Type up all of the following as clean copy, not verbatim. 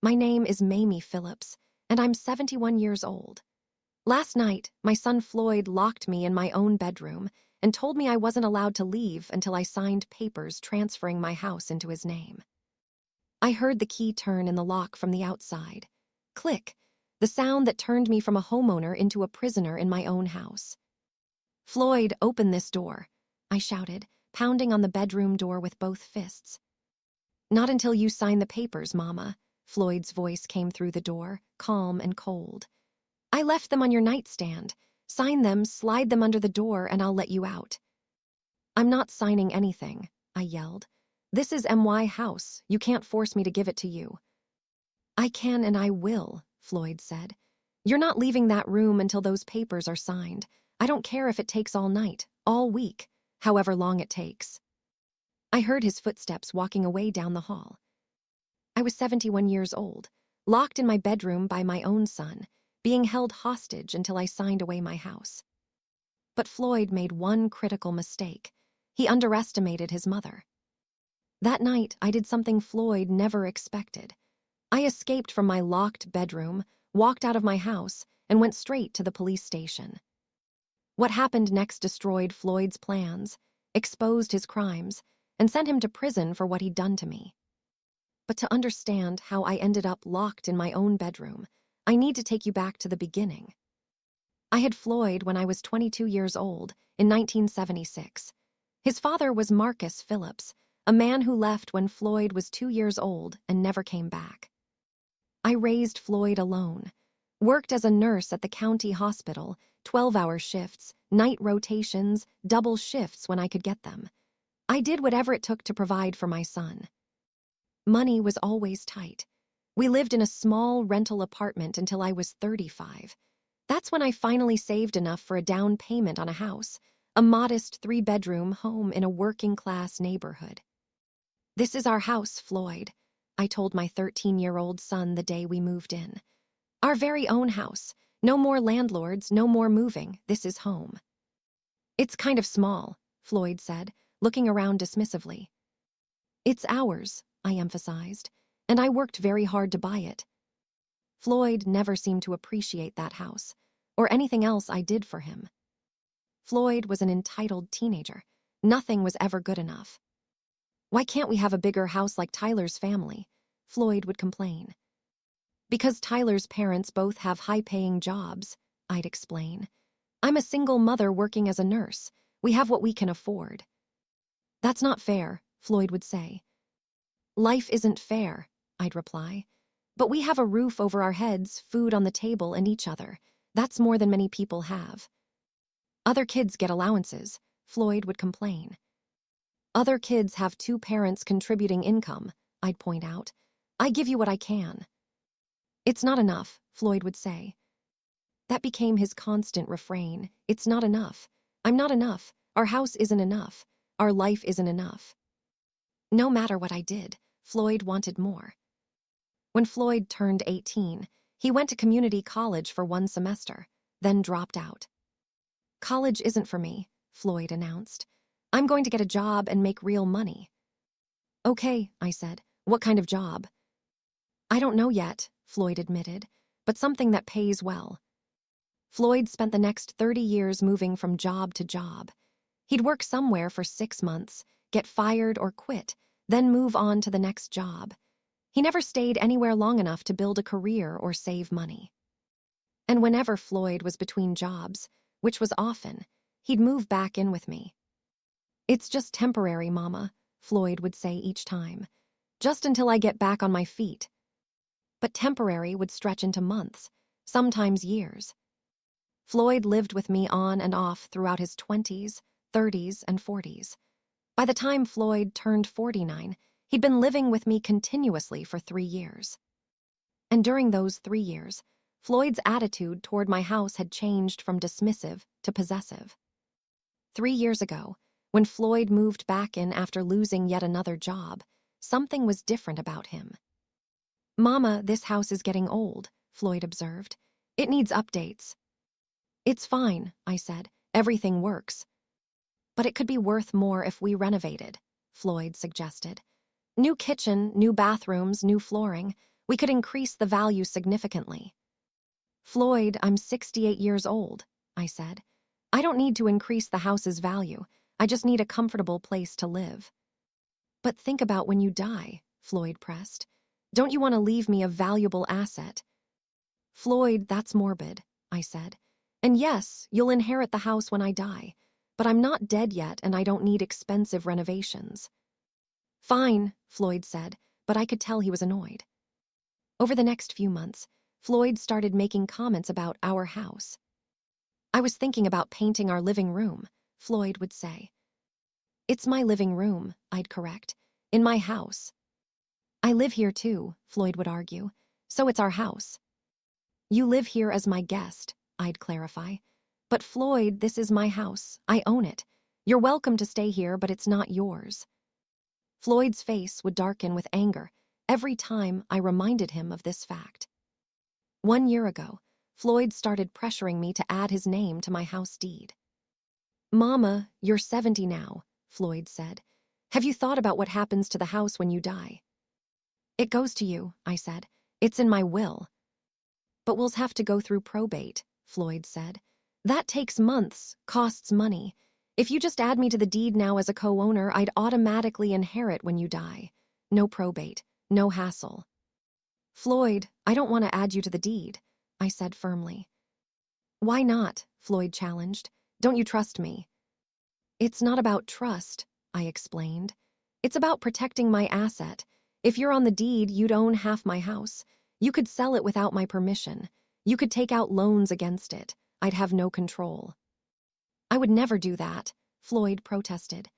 My name is Mamie Phillips, and I'm 71 years old. Last night, my son Floyd locked me in my own bedroom and told me I wasn't allowed to leave until I signed papers transferring my house into his name. I heard the key turn in the lock from the outside. Click, the sound that turned me from a homeowner into a prisoner in my own house. "Floyd, open this door," I shouted, pounding on the bedroom door with both fists. "Not until you sign the papers, Mama," Floyd's voice came through the door, calm and cold. "I left them on your nightstand. Sign them, slide them under the door, and I'll let you out." "I'm not signing anything," I yelled. "This is MY house. You can't force me to give it to you." "I can and I will," Floyd said. "You're not leaving that room until those papers are signed. I don't care if it takes all night, all week, however long it takes." I heard his footsteps walking away down the hall. I was 71 years old, locked in my bedroom by my own son, being held hostage until I signed away my house. But Floyd made one critical mistake. He underestimated his mother. That night, I did something Floyd never expected. I escaped from my locked bedroom, walked out of my house, and went straight to the police station. What happened next destroyed Floyd's plans, exposed his crimes, and sent him to prison for what he'd done to me. But to understand how I ended up locked in my own bedroom, I need to take you back to the beginning. I had Floyd when I was 22 years old, in 1976. His father was Marcus Phillips, a man who left when Floyd was 2 years old and never came back. I raised Floyd alone, worked as a nurse at the county hospital, 12-hour shifts, night rotations, double shifts when I could get them. I did whatever it took to provide for my son. Money was always tight. We lived in a small rental apartment until I was 35. That's when I finally saved enough for a down payment on a house, a modest 3-bedroom home in a working-class neighborhood. "This is our house, Floyd," I told my 13-year-old son the day we moved in. "Our very own house. No more landlords, no more moving. This is home." "It's kind of small," Floyd said, looking around dismissively. "It's ours," I emphasized, "and I worked very hard to buy it." Floyd never seemed to appreciate that house, or anything else I did for him. Floyd was an entitled teenager. Nothing was ever good enough. "Why can't we have a bigger house like Tyler's family?" Floyd would complain. "Because Tyler's parents both have high-paying jobs," I'd explain. "I'm a single mother working as a nurse. We have what we can afford." "That's not fair," Floyd would say. "Life isn't fair," I'd reply. "But we have a roof over our heads, food on the table, and each other. That's more than many people have." "Other kids get allowances," Floyd would complain. "Other kids have 2 parents contributing income," I'd point out. "I give you what I can." "It's not enough," Floyd would say. That became his constant refrain. "It's not enough. I'm not enough. Our house isn't enough. Our life isn't enough." No matter what I did, Floyd wanted more. When Floyd turned 18, he went to community college for 1 semester, then dropped out. "College isn't for me," Floyd announced. "I'm going to get a job and make real money." "Okay," I said. "What kind of job?" "I don't know yet," Floyd admitted, "but something that pays well." Floyd spent the next 30 years moving from job to job. He'd work somewhere for 6 months, get fired or quit, then move on to the next job. He never stayed anywhere long enough to build a career or save money. And whenever Floyd was between jobs, which was often, he'd move back in with me. "It's just temporary, Mama," Floyd would say each time. "Just until I get back on my feet." But temporary would stretch into months, sometimes years. Floyd lived with me on and off throughout his 20s, 30s, and 40s. By the time Floyd turned 49, he'd been living with me continuously for 3 years. And during those 3 years, Floyd's attitude toward my house had changed from dismissive to possessive. 3 years ago, when Floyd moved back in after losing yet another job, something was different about him. "Mama, this house is getting old," Floyd observed. "It needs updates." "It's fine," I said. "Everything works." "But it could be worth more if we renovated," Floyd suggested. "New kitchen, new bathrooms, new flooring. We could increase the value significantly. Floyd, I'm 68 years old, I said. I don't need to increase the house's value. I just need a comfortable place to live. But think about when you die, Floyd pressed. Don't you want to leave me a valuable asset? Floyd, that's morbid, I said. And yes, you'll inherit the house when I die, but I'm not dead yet and I don't need expensive renovations. Fine, Floyd said, but I could tell he was annoyed. Over the next few months, Floyd started making comments about our house. I was thinking about painting our living room, Floyd would say. It's my living room, I'd correct. In my house. I live here too, Floyd would argue, so it's our house. You live here as my guest, I'd clarify. But Floyd, this is my house. I own it. You're welcome to stay here, but it's not yours. Floyd's face would darken with anger every time I reminded him of this fact. 1 year ago, Floyd started pressuring me to add his name to my house deed. Mama, you're 70 now, Floyd said. Have you thought about what happens to the house when you die? It goes to you, I said. It's in my will. But we'll have to go through probate, Floyd said. That takes months, costs money. If you just add me to the deed now as a co-owner, I'd automatically inherit when you die. No probate, no hassle. Floyd, I don't want to add you to the deed, I said firmly. Why not? Floyd challenged. Don't you trust me? It's not about trust, I explained. It's about protecting my asset. If you're on the deed, you'd own half my house. You could sell it without my permission. You could take out loans against it. I'd have no control. I would never do that, Floyd protested.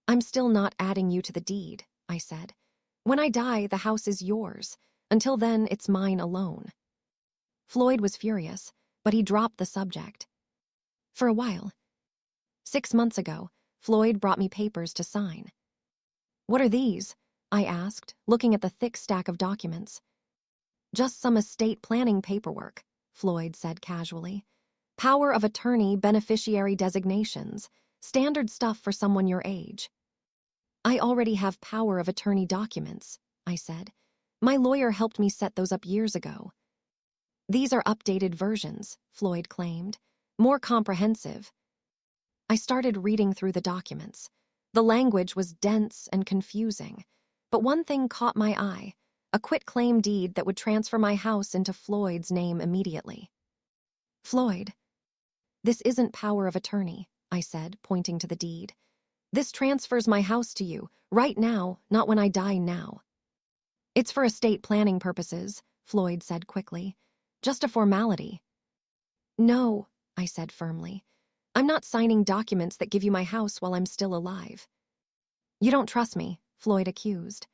I'm still not adding you to the deed, I said. When I die, the house is yours. Until then, it's mine alone. Floyd was furious, but he dropped the subject. For a while. 6 months ago, Floyd brought me papers to sign. What are these? I asked, looking at the thick stack of documents. Just some estate planning paperwork, Floyd said casually. Power of attorney, beneficiary designations, standard stuff for someone your age. I already have power of attorney documents, I said. My lawyer helped me set those up years ago. These are updated versions, Floyd claimed, more comprehensive. I started reading through the documents. The language was dense and confusing, but one thing caught my eye, a quitclaim deed that would transfer my house into Floyd's name immediately. Floyd, this isn't power of attorney, I said, pointing to the deed. This transfers my house to you, right now, not when I die now. It's for estate planning purposes, Floyd said quickly. Just a formality. No, I said firmly. I'm not signing documents that give you my house while I'm still alive. You don't trust me, Floyd accused.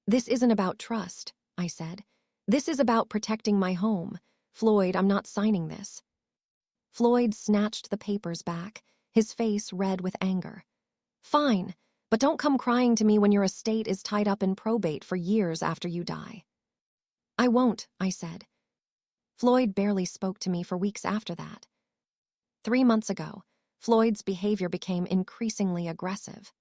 This isn't about trust, I said. This is about protecting my home. Floyd, I'm not signing this. Floyd snatched the papers back, his face red with anger. Fine, but don't come crying to me when your estate is tied up in probate for years after you die. I won't, I said. Floyd barely spoke to me for weeks after that. 3 months ago, Floyd's behavior became increasingly aggressive.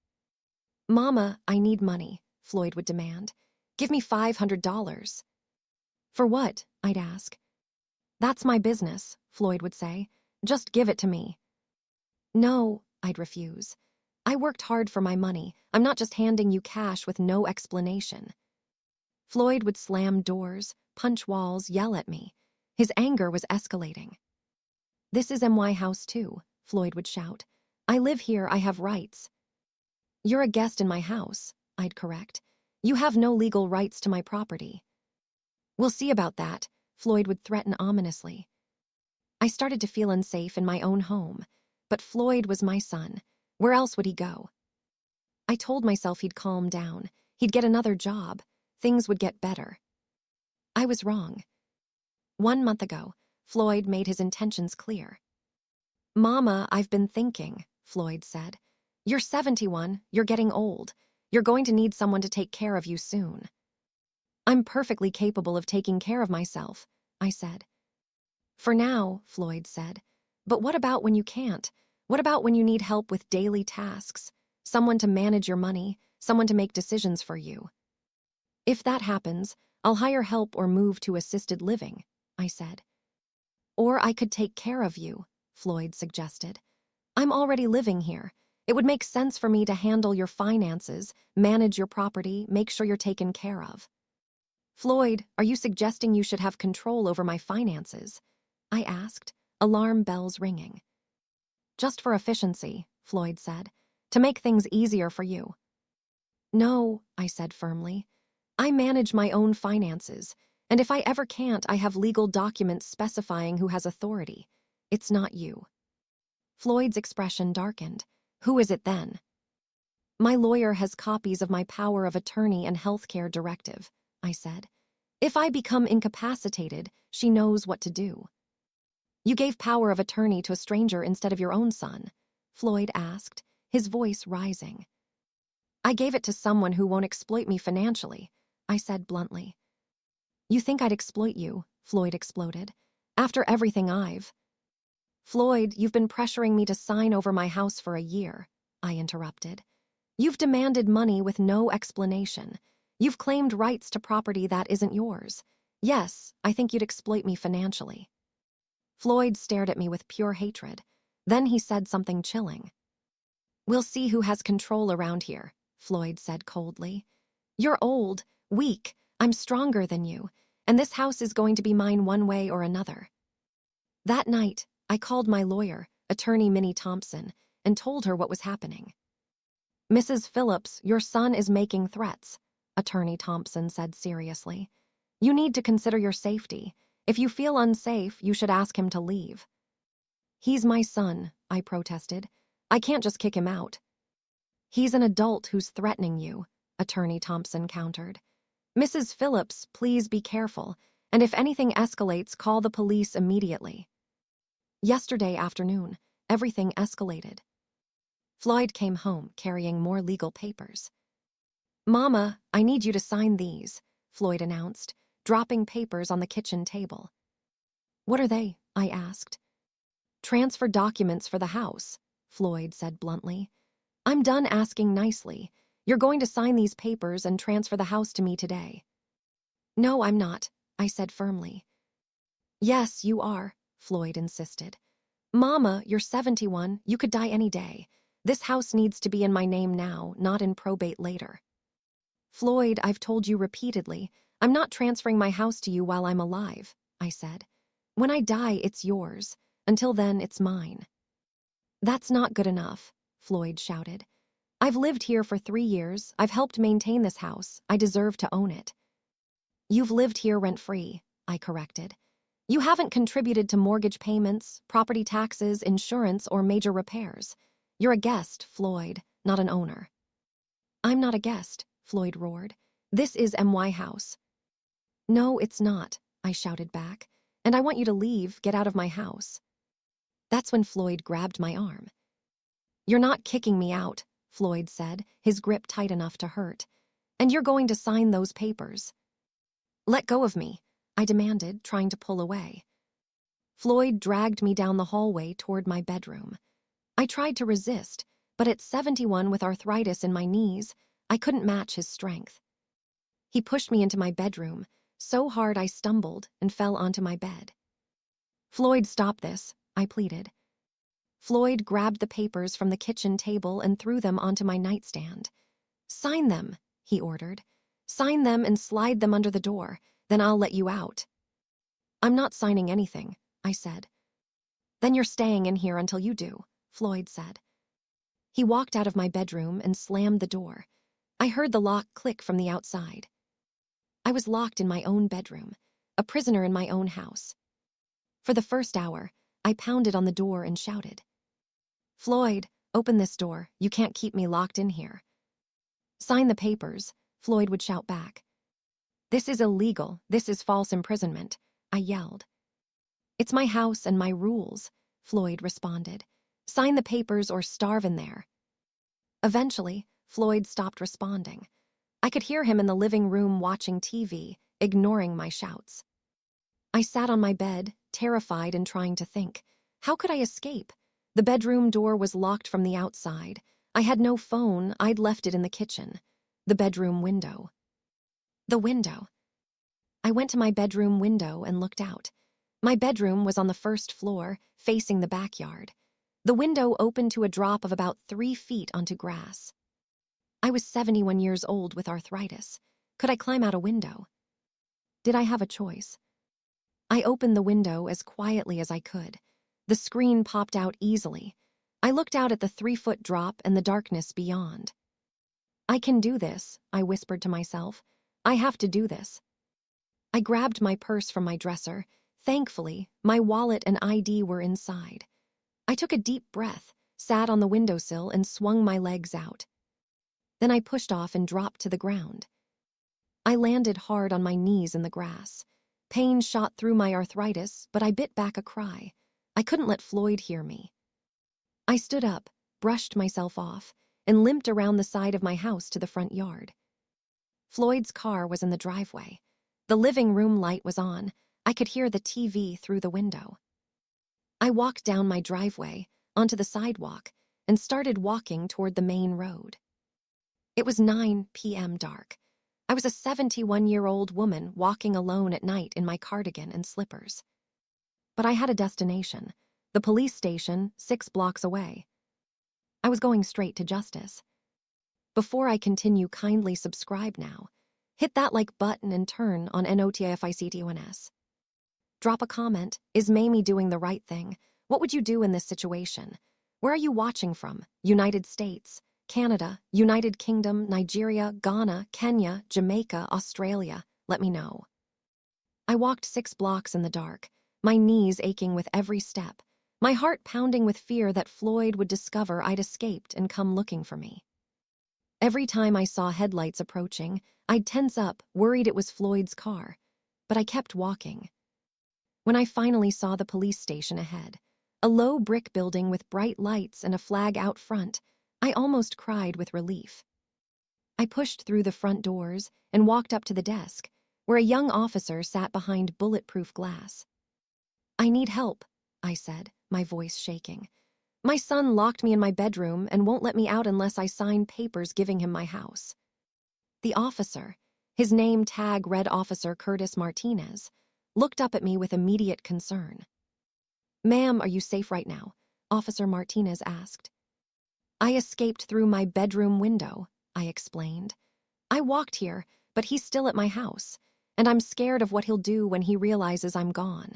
Mama, I need money, Floyd would demand. Give me $500. For what? I'd ask. That's my business, Floyd would say. Just give it to me. No, I'd refuse. I worked hard for my money. I'm not just handing you cash with no explanation. Floyd would slam doors, punch walls, yell at me. His anger was escalating. This is my house too, Floyd would shout. I live here, I have rights. You're a guest in my house, I'd correct. You have no legal rights to my property. We'll see about that, Floyd would threaten ominously. I started to feel unsafe in my own home, but Floyd was my son. Where else would he go? I told myself he'd calm down. He'd get another job. Things would get better. I was wrong. 1 month ago, Floyd made his intentions clear. Mama, I've been thinking, Floyd said. You're 71, you're getting old. You're going to need someone to take care of you soon. I'm perfectly capable of taking care of myself, I said. For now, Floyd said. But what about when you can't? What about when you need help with daily tasks? Someone to manage your money, someone to make decisions for you. If that happens, I'll hire help or move to assisted living, I said. Or I could take care of you, Floyd suggested. I'm already living here. It would make sense for me to handle your finances, manage your property, make sure you're taken care of. Floyd, are you suggesting you should have control over my finances? I asked, alarm bells ringing. Just for efficiency, Floyd said, to make things easier for you. No, I said firmly. I manage my own finances, and if I ever can't, I have legal documents specifying who has authority. It's not you. Floyd's expression darkened. Who is it then? My lawyer has copies of my power of attorney and healthcare directive, I said. If I become incapacitated, she knows what to do. You gave power of attorney to a stranger instead of your own son, Floyd asked, his voice rising. I gave it to someone who won't exploit me financially, I said bluntly. You think I'd exploit you, Floyd exploded. After everything I've... Floyd, you've been pressuring me to sign over my house for a year, I interrupted. You've demanded money with no explanation. You've claimed rights to property that isn't yours. Yes, I think you'd exploit me financially. Floyd stared at me with pure hatred. Then he said something chilling. We'll see who has control around here, Floyd said coldly. You're old, weak, I'm stronger than you, and this house is going to be mine one way or another. That night, I called my lawyer, attorney Minnie Thompson, and told her what was happening. Mrs. Phillips, your son is making threats, Attorney Thompson said seriously. You need to consider your safety. If you feel unsafe, you should ask him to leave. He's my son, I protested. I can't just kick him out. He's an adult who's threatening you, Attorney Thompson countered. Mrs. Phillips, please be careful, and if anything escalates, call the police immediately. Yesterday afternoon, everything escalated. Floyd came home carrying more legal papers. Mama, I need you to sign these, Floyd announced, dropping papers on the kitchen table. What are they? I asked. Transfer documents for the house, Floyd said bluntly. I'm done asking nicely. You're going to sign these papers and transfer the house to me today. No, I'm not, I said firmly. Yes, you are, Floyd insisted. Mama, you're 71, you could die any day. This house needs to be in my name now, not in probate later. Floyd, I've told you repeatedly, I'm not transferring my house to you while I'm alive, I said. When I die, it's yours. Until then, it's mine. That's not good enough, Floyd shouted. I've lived here for 3 years. I've helped maintain this house. I deserve to own it. You've lived here rent-free, I corrected. You haven't contributed to mortgage payments, property taxes, insurance, or major repairs. You're a guest, Floyd, not an owner. I'm not a guest, Floyd roared. This is MY House. No, it's not, I shouted back. And I want you to leave, get out of my house. That's when Floyd grabbed my arm. You're not kicking me out, Floyd said, his grip tight enough to hurt. And you're going to sign those papers. Let go of me, I demanded, trying to pull away. Floyd dragged me down the hallway toward my bedroom. I tried to resist, but at 71 with arthritis in my knees, I couldn't match his strength. He pushed me into my bedroom, so hard I stumbled and fell onto my bed. Floyd, stop this, I pleaded. Floyd grabbed the papers from the kitchen table and threw them onto my nightstand. Sign them, he ordered. Sign them and slide them under the door, then I'll let you out. I'm not signing anything, I said. Then you're staying in here until you do, Floyd said. He walked out of my bedroom and slammed the door. I heard the lock click from the outside. I was locked in my own bedroom, a prisoner in my own house. For the first hour, I pounded on the door and shouted, Floyd, open this door. You can't keep me locked in here. Sign the papers, Floyd would shout back. This is illegal. This is false imprisonment, I yelled. It's my house and my rules, Floyd responded. Sign the papers or starve in there. Eventually, Floyd stopped responding. I could hear him in the living room watching TV, ignoring my shouts. I sat on my bed, terrified and trying to think. How could I escape? The bedroom door was locked from the outside. I had no phone. I'd left it in the kitchen. The bedroom window. The window. I went to my bedroom window and looked out. My bedroom was on the first floor, facing the backyard. The window opened to a drop of about 3 feet onto grass. I was 71 years old with arthritis. Could I climb out a window? Did I have a choice? I opened the window as quietly as I could. The screen popped out easily. I looked out at the 3-foot drop and the darkness beyond. I can do this, I whispered to myself. I have to do this. I grabbed my purse from my dresser. Thankfully, my wallet and ID were inside. I took a deep breath, sat on the windowsill, and swung my legs out. Then I pushed off and dropped to the ground. I landed hard on my knees in the grass. Pain shot through my arthritis, but I bit back a cry. I couldn't let Floyd hear me. I stood up, brushed myself off, and limped around the side of my house to the front yard. Floyd's car was in the driveway. The living room light was on. I could hear the TV through the window. I walked down my driveway, onto the sidewalk, and started walking toward the main road. It was 9 p.m. dark. I was a 71-year-old woman walking alone at night in my cardigan and slippers. But I had a destination, the police station 6 blocks away. I was going straight to justice. Before I continue, kindly subscribe now. Hit that like button and turn on NOTIFICTONS. Drop a comment. Is Mamie doing the right thing? What would you do in this situation? Where are you watching from? United States, Canada, United Kingdom, Nigeria, Ghana, Kenya, Jamaica, Australia? Let me know. I walked 6 blocks in the dark, my knees aching with every step, my heart pounding with fear that Floyd would discover I'd escaped and come looking for me. Every time I saw headlights approaching, I'd tense up, worried it was Floyd's car, but I kept walking. When I finally saw the police station ahead, a low brick building with bright lights and a flag out front, I almost cried with relief. I pushed through the front doors and walked up to the desk, where a young officer sat behind bulletproof glass. I need help, I said, my voice shaking. My son locked me in my bedroom and won't let me out unless I sign papers giving him my house. The officer, his name tag read Officer Curtis Martinez, looked up at me with immediate concern. Ma'am, are you safe right now? Officer Martinez asked. I escaped through my bedroom window, I explained. I walked here, but he's still at my house, and I'm scared of what he'll do when he realizes I'm gone.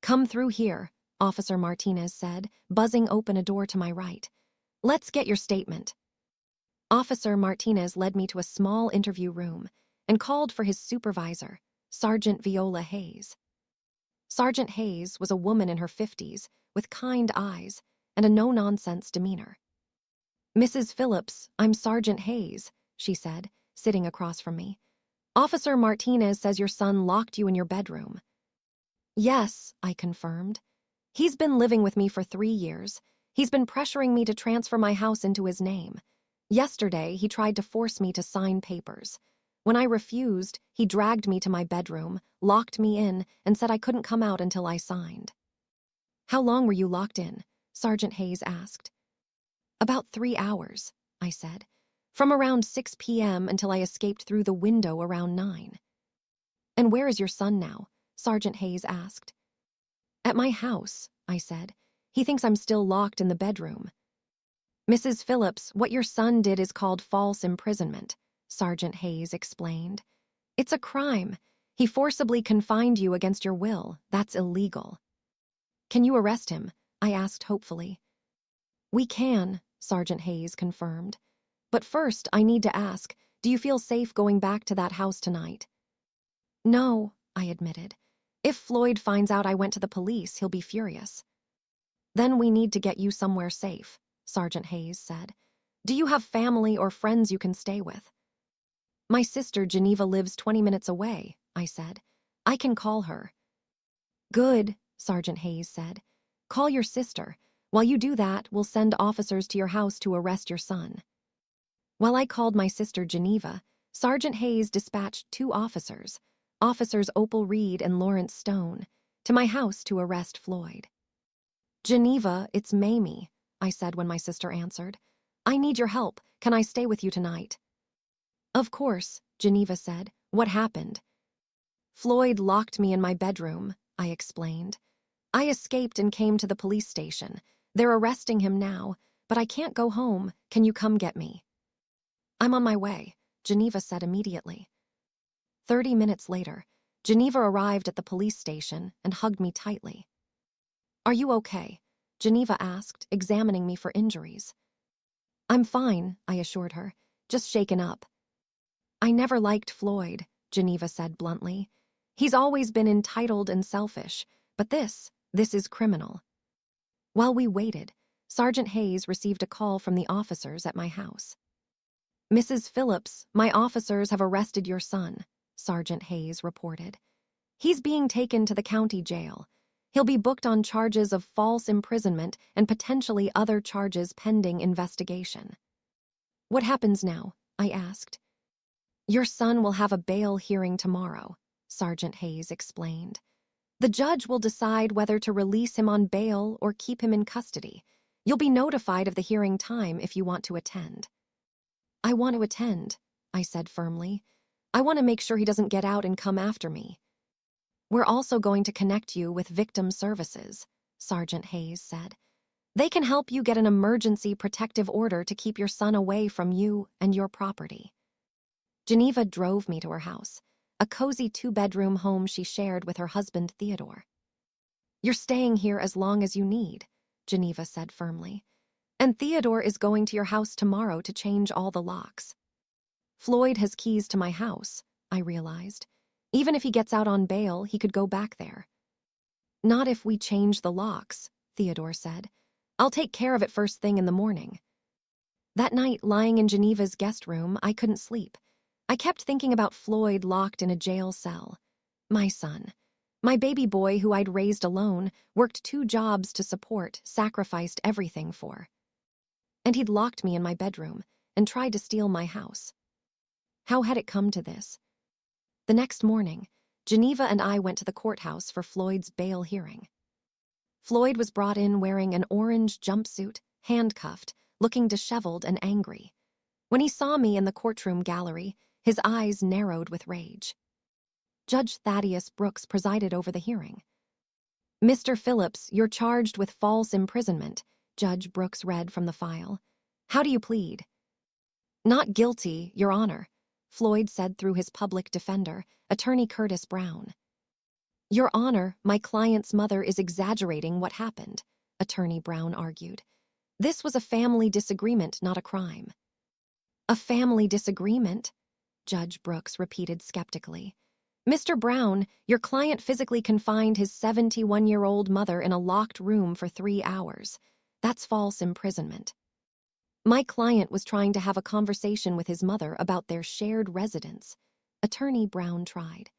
Come through here, Officer Martinez said, buzzing open a door to my right. Let's get your statement. Officer Martinez led me to a small interview room and called for his supervisor, Sergeant Viola Hayes. Sergeant Hayes was a woman in her 50s with kind eyes and a no-nonsense demeanor. Mrs. Phillips, I'm Sergeant Hayes, she said, sitting across from me. Officer Martinez says your son locked you in your bedroom. Yes, I confirmed. He's been living with me for 3 years. He's been pressuring me to transfer my house into his name. Yesterday, he tried to force me to sign papers. When I refused, he dragged me to my bedroom, locked me in, and said I couldn't come out until I signed. How long were you locked in? Sergeant Hayes asked. About 3 hours, I said. From around 6 p.m. until I escaped through the window around 9. And where is your son now? Sergeant Hayes asked. At my house, I said. He thinks I'm still locked in the bedroom. Mrs. Phillips, what your son did is called false imprisonment, Sergeant Hayes explained. It's a crime. He forcibly confined you against your will. That's illegal. Can you arrest him? I asked hopefully. We can, Sergeant Hayes confirmed. But first, I need to ask, do you feel safe going back to that house tonight? No, I admitted. If Floyd finds out I went to the police, he'll be furious. Then we need to get you somewhere safe, Sergeant Hayes said. Do you have family or friends you can stay with? My sister Geneva lives 20 minutes away, I said. I can call her. Good, Sergeant Hayes said. Call your sister. While you do that, we'll send officers to your house to arrest your son. While I called my sister Geneva, Sergeant Hayes dispatched 2 officers, Officers Opal Reed and Lawrence Stone, to my house to arrest Floyd. Geneva, it's Mamie, I said when my sister answered. I need your help. Can I stay with you tonight? Of course, Geneva said. What happened? Floyd locked me in my bedroom, I explained. I escaped and came to the police station. They're arresting him now, but I can't go home. Can you come get me? I'm on my way, Geneva said immediately. 30 minutes later, Geneva arrived at the police station and hugged me tightly. Are you okay? Geneva asked, examining me for injuries. I'm fine, I assured her, just shaken up. I never liked Floyd, Geneva said bluntly. He's always been entitled and selfish, but this is criminal. While we waited, Sergeant Hayes received a call from the officers at my house. Mrs. Phillips, my officers have arrested your son, Sergeant Hayes reported. He's being taken to the county jail. He'll be booked on charges of false imprisonment and potentially other charges pending investigation. What happens now? I asked. Your son will have a bail hearing tomorrow, Sergeant Hayes explained. The judge will decide whether to release him on bail or keep him in custody. You'll be notified of the hearing time if you want to attend. I want to attend, I said firmly. I want to make sure he doesn't get out and come after me. We're also going to connect you with victim services, Sergeant Hayes said. They can help you get an emergency protective order to keep your son away from you and your property. Geneva drove me to her house, a cozy 2-bedroom home she shared with her husband Theodore. You're staying here as long as you need, Geneva said firmly. And Theodore is going to your house tomorrow to change all the locks. Floyd has keys to my house, I realized. Even if he gets out on bail, he could go back there. Not if we change the locks, Theodore said. I'll take care of it first thing in the morning. That night, lying in Geneva's guest room, I couldn't sleep. I kept thinking about Floyd locked in a jail cell. My son. My baby boy who I'd raised alone, worked 2 jobs to support, sacrificed everything for. And he'd locked me in my bedroom and tried to steal my house. How had it come to this? The next morning, Geneva and I went to the courthouse for Floyd's bail hearing. Floyd was brought in wearing an orange jumpsuit, handcuffed, looking disheveled and angry. When he saw me in the courtroom gallery, his eyes narrowed with rage. Judge Thaddeus Brooks presided over the hearing. Mr. Phillips, you're charged with false imprisonment, Judge Brooks read from the file. How do you plead? Not guilty, Your Honor, Floyd said through his public defender, Attorney Curtis Brown. Your Honor, my client's mother is exaggerating what happened, Attorney Brown argued. This was a family disagreement, not a crime. A family disagreement? Judge Brooks repeated skeptically. Mr. Brown, your client physically confined his 71-year-old mother in a locked room for 3 hours. That's false imprisonment. My client was trying to have a conversation with his mother about their shared residence. Attorney Brown tried.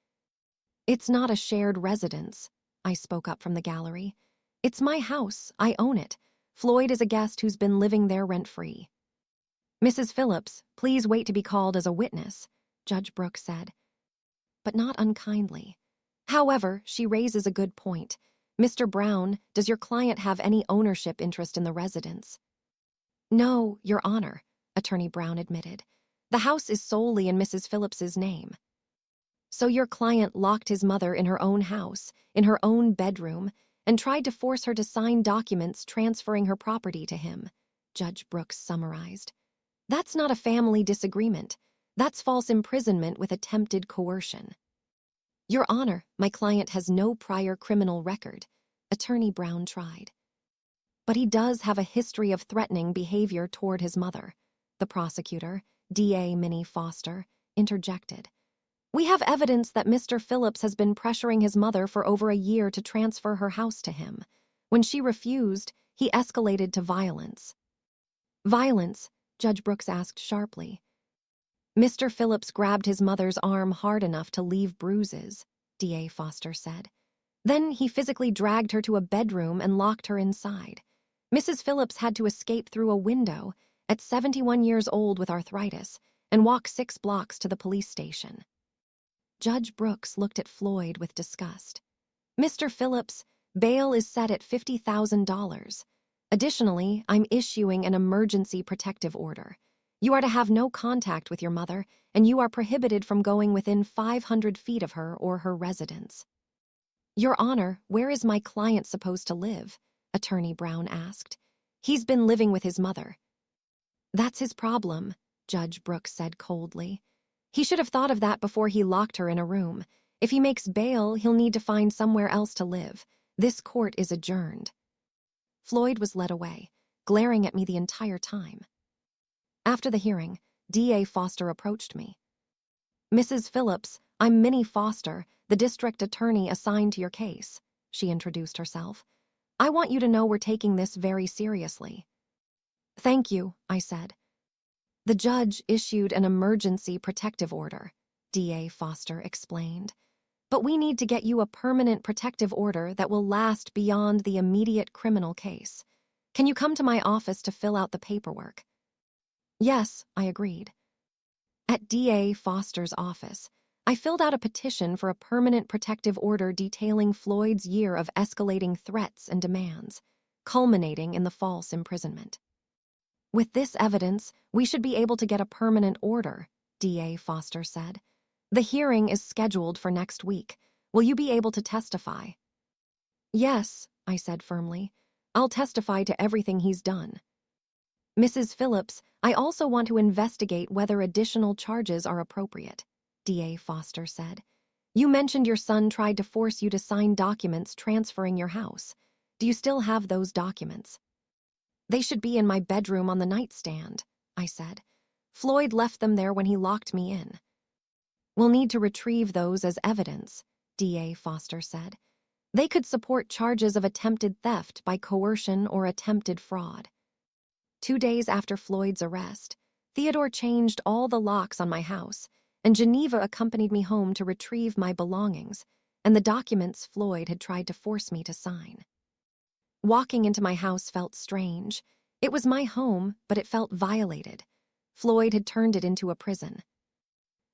It's not a shared residence, I spoke up from the gallery. It's my house. I own it. Floyd is a guest who's been living there rent-free. Mrs. Phillips, please wait to be called as a witness, Judge Brooks said, but not unkindly. However, she raises a good point. Mr. Brown, does your client have any ownership interest in the residence? No, Your Honor, Attorney Brown admitted. The house is solely in Mrs. Phillips's name. So your client locked his mother in her own house, in her own bedroom, and tried to force her to sign documents transferring her property to him, Judge Brooks summarized. That's not a family disagreement. That's false imprisonment with attempted coercion. Your Honor, my client has no prior criminal record, Attorney Brown tried. But he does have a history of threatening behavior toward his mother, the prosecutor, D.A. Minnie Foster, interjected. We have evidence that Mr. Phillips has been pressuring his mother for over a year to transfer her house to him. When she refused, he escalated to violence. Violence? Judge Brooks asked sharply. Mr. Phillips grabbed his mother's arm hard enough to leave bruises, D.A. Foster said. Then he physically dragged her to a bedroom and locked her inside. Mrs. Phillips had to escape through a window at 71 years old with arthritis and walk 6 blocks to the police station. Judge Brooks looked at Floyd with disgust. Mr. Phillips, bail is set at $50,000. Additionally, I'm issuing an emergency protective order. You are to have no contact with your mother, and you are prohibited from going within 500 feet of her or her residence. Your Honor, where is my client supposed to live? Attorney Brown asked. He's been living with his mother. That's his problem, Judge Brooks said coldly. He should have thought of that before he locked her in a room. If he makes bail, he'll need to find somewhere else to live. This court is adjourned. Floyd was led away, glaring at me the entire time. After the hearing, D.A. Foster approached me. Mrs. Phillips, I'm Minnie Foster, the district attorney assigned to your case, she introduced herself. I want you to know we're taking this very seriously. Thank you, I said. The judge issued an emergency protective order, D.A. Foster explained. But we need to get you a permanent protective order that will last beyond the immediate criminal case. Can you come to my office to fill out the paperwork? Yes, I agreed. At D.A. Foster's office, I filled out a petition for a permanent protective order detailing Floyd's year of escalating threats and demands, culminating in the false imprisonment. With this evidence, we should be able to get a permanent order, D.A. Foster said. The hearing is scheduled for next week. Will you be able to testify? Yes, I said firmly. I'll testify to everything he's done. Mrs. Phillips, I also want to investigate whether additional charges are appropriate, D.A. Foster said. You mentioned your son tried to force you to sign documents transferring your house. Do you still have those documents? They should be in my bedroom on the nightstand, I said. Floyd left them there when he locked me in. We'll need to retrieve those as evidence, D.A. Foster said. They could support charges of attempted theft by coercion or attempted fraud. 2 days after Floyd's arrest, Theodore changed all the locks on my house, and Geneva accompanied me home to retrieve my belongings and the documents Floyd had tried to force me to sign. Walking into my house felt strange. It was my home, but it felt violated. Floyd had turned it into a prison.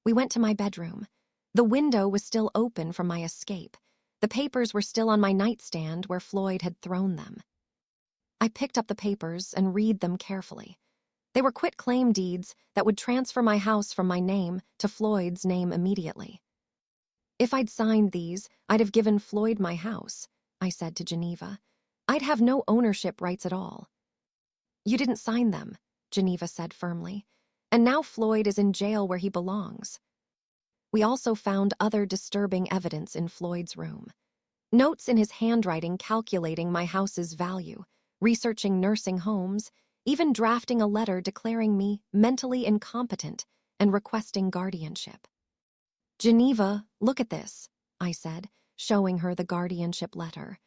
We went to my bedroom. The window was still open from my escape. The papers were still on my nightstand where Floyd had thrown them. I picked up the papers and read them carefully. They were quitclaim deeds that would transfer my house from my name to Floyd's name immediately. If I'd signed these, I'd have given Floyd my house, I said to Geneva. I'd have no ownership rights at all. You didn't sign them, Geneva said firmly, and now Floyd is in jail where he belongs. We also found other disturbing evidence in Floyd's room. Notes in his handwriting calculating my house's value, researching nursing homes, even drafting a letter declaring me mentally incompetent and requesting guardianship. Geneva, look at this, I said, showing her the guardianship letter.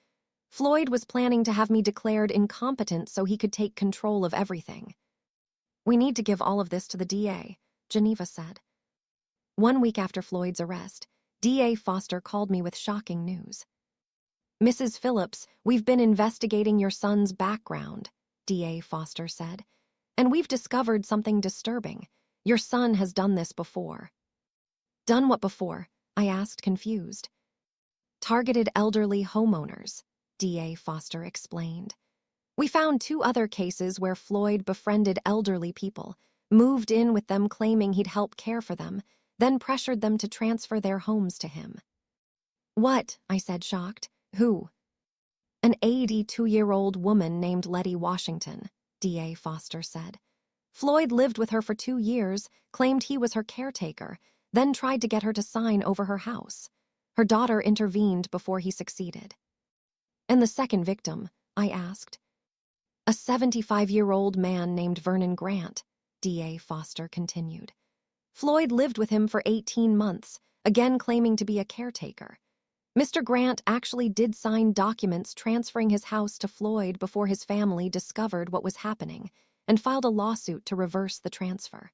Floyd was planning to have me declared incompetent so he could take control of everything. We need to give all of this to the DA, Geneva said. 1 week after Floyd's arrest, DA Foster called me with shocking news. Mrs. Phillips, we've been investigating your son's background, D.A. Foster said, and we've discovered something disturbing. Your son has done this before. Done what before? I asked, confused. Targeted elderly homeowners, D.A. Foster explained. We found 2 other cases where Floyd befriended elderly people, moved in with them claiming he'd help care for them, then pressured them to transfer their homes to him. What? I said, shocked. Who? An 82-year-old woman named Lettie Washington, D.A. Foster said. Floyd lived with her for 2 years, claimed he was her caretaker, then tried to get her to sign over her house. Her daughter intervened before he succeeded. And the second victim, I asked. A 75-year-old man named Vernon Grant, D.A. Foster continued. Floyd lived with him for 18 months, again claiming to be a caretaker. Mr. Grant actually did sign documents transferring his house to Floyd before his family discovered what was happening and filed a lawsuit to reverse the transfer.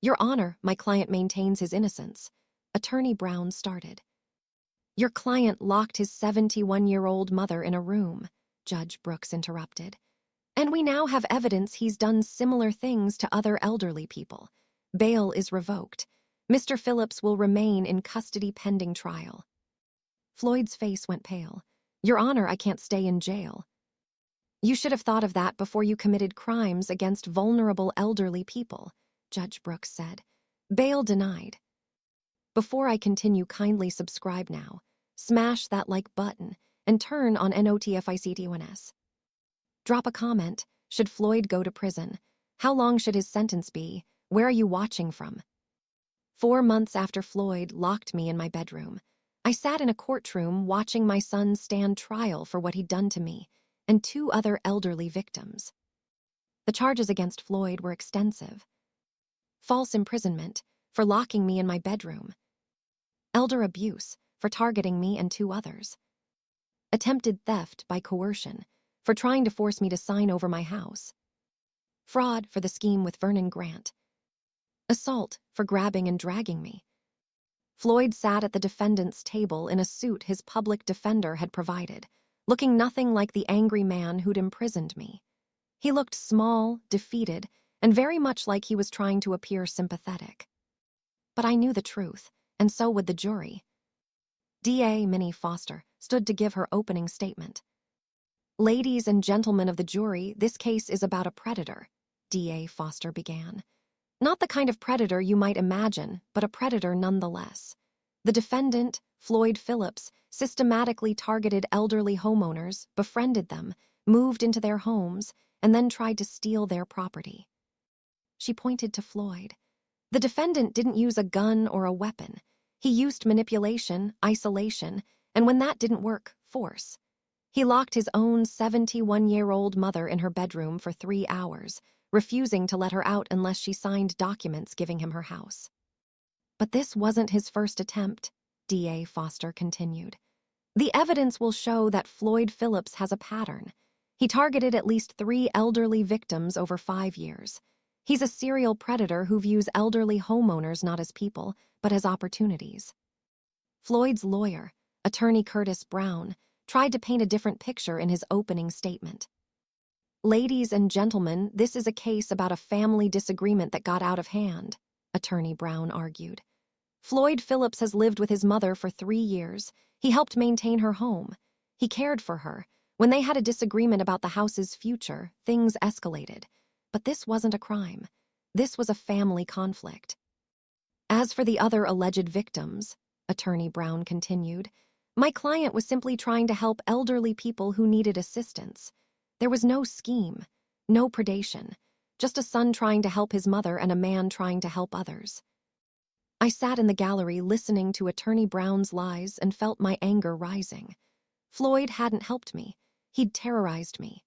Your Honor, my client maintains his innocence. Attorney Brown started. Your client locked his 71-year-old mother in a room, Judge Brooks interrupted. And we now have evidence he's done similar things to other elderly people. Bail is revoked. Mr. Phillips will remain in custody pending trial. Floyd's face went pale. Your Honor, I can't stay in jail. You should have thought of that before you committed crimes against vulnerable elderly people, Judge Brooks said. Bail denied. Before I continue, kindly subscribe now. Smash that like button and turn on NOTFICTONS. Drop a comment. Should Floyd go to prison? How long should his sentence be? Where are you watching from? 4 months after Floyd locked me in my bedroom, I sat in a courtroom watching my son stand trial for what he'd done to me and 2 other elderly victims. The charges against Floyd were extensive. False imprisonment for locking me in my bedroom. Elder abuse for targeting me and 2 others. Attempted theft by coercion for trying to force me to sign over my house. Fraud for the scheme with Vernon Grant. Assault for grabbing and dragging me. Floyd sat at the defendant's table in a suit his public defender had provided, looking nothing like the angry man who'd imprisoned me. He looked small, defeated, and very much like he was trying to appear sympathetic. But I knew the truth, and so would the jury. DA Minnie Foster stood to give her opening statement. Ladies and gentlemen of the jury, this case is about a predator, DA Foster began. Not the kind of predator you might imagine, but a predator nonetheless. The defendant, Floyd Phillips, systematically targeted elderly homeowners, befriended them, moved into their homes, and then tried to steal their property. She pointed to Floyd. The defendant didn't use a gun or a weapon. He used manipulation, isolation, and when that didn't work, force. He locked his own 71-year-old mother in her bedroom for 3 hours, refusing to let her out unless she signed documents giving him her house. But this wasn't his first attempt, DA Foster continued. The evidence will show that Floyd Phillips has a pattern. He targeted at least 3 elderly victims over 5 years. He's a serial predator who views elderly homeowners not as people, but as opportunities. Floyd's lawyer, attorney Curtis Brown, tried to paint a different picture in his opening statement. Ladies and gentlemen, this is a case about a family disagreement that got out of hand, Attorney Brown argued. Floyd Phillips has lived with his mother for 3 years. He helped maintain her home. He cared for her. When they had a disagreement about the house's future, things escalated. But this wasn't a crime. This was a family conflict. As for the other alleged victims, Attorney Brown continued, my client was simply trying to help elderly people who needed assistance. There was no scheme, no predation, just a son trying to help his mother and a man trying to help others. I sat in the gallery listening to Attorney Brown's lies and felt my anger rising. Floyd hadn't helped me. He'd terrorized me.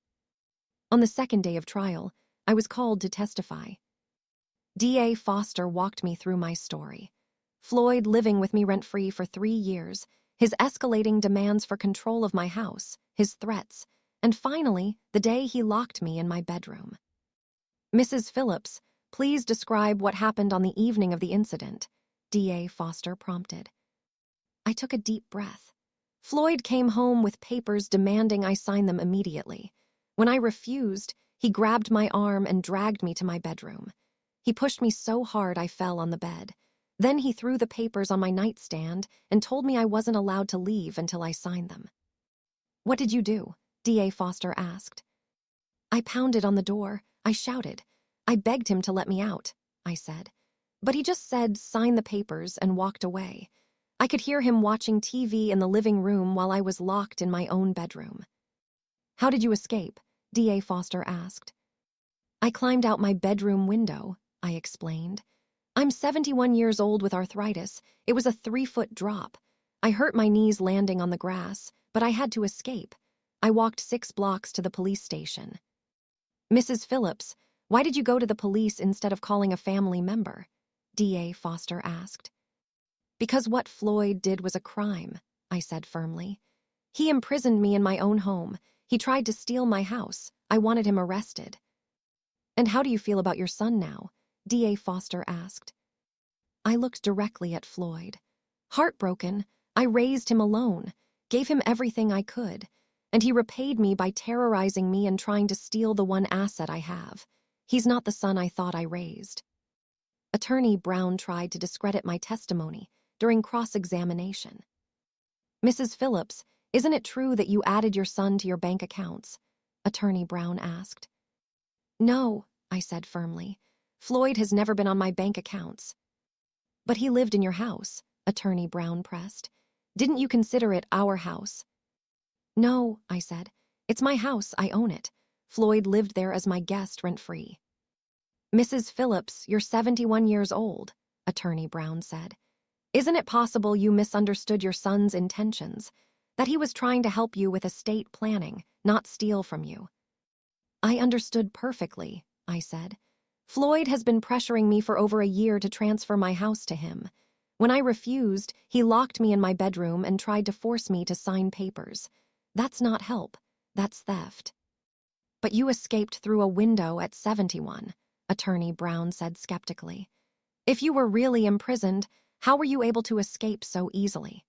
On the second day of trial, I was called to testify. DA Foster walked me through my story. Floyd living with me rent-free for 3 years, his escalating demands for control of my house, his threats, and finally, the day he locked me in my bedroom. Mrs. Phillips, please describe what happened on the evening of the incident, DA Foster prompted. I took a deep breath. Floyd came home with papers demanding I sign them immediately. When I refused, he grabbed my arm and dragged me to my bedroom. He pushed me so hard I fell on the bed. Then he threw the papers on my nightstand and told me I wasn't allowed to leave until I signed them. What did you do? DA Foster asked. I pounded on the door. I shouted. I begged him to let me out, I said. But he just said, sign the papers, and walked away. I could hear him watching TV in the living room while I was locked in my own bedroom. How did you escape? DA Foster asked. I climbed out my bedroom window, I explained. I'm 71 years old with arthritis. It was a 3-foot drop. I hurt my knees landing on the grass, but I had to escape. I walked 6 blocks to the police station. Mrs. Phillips, why did you go to the police instead of calling a family member? DA Foster asked. Because what Floyd did was a crime, I said firmly. He imprisoned me in my own home. He tried to steal my house. I wanted him arrested. And how do you feel about your son now? DA Foster asked. I looked directly at Floyd. Heartbroken, I raised him alone, gave him everything I could, and he repaid me by terrorizing me and trying to steal the one asset I have. He's not the son I thought I raised. Attorney Brown tried to discredit my testimony during cross-examination. Mrs. Phillips, isn't it true that you added your son to your bank accounts? Attorney Brown asked. No, I said firmly. Floyd has never been on my bank accounts. But he lived in your house, Attorney Brown pressed. Didn't you consider it our house? No, I said. It's my house, I own it. Floyd lived there as my guest rent-free. Mrs. Phillips, you're 71 years old, Attorney Brown said. Isn't it possible you misunderstood your son's intentions? That he was trying to help you with estate planning, not steal from you? I understood perfectly, I said. Floyd has been pressuring me for over a year to transfer my house to him. When I refused, he locked me in my bedroom and tried to force me to sign papers. That's not help. That's theft. But you escaped through a window at 71, Attorney Brown said skeptically. If you were really imprisoned, how were you able to escape so easily?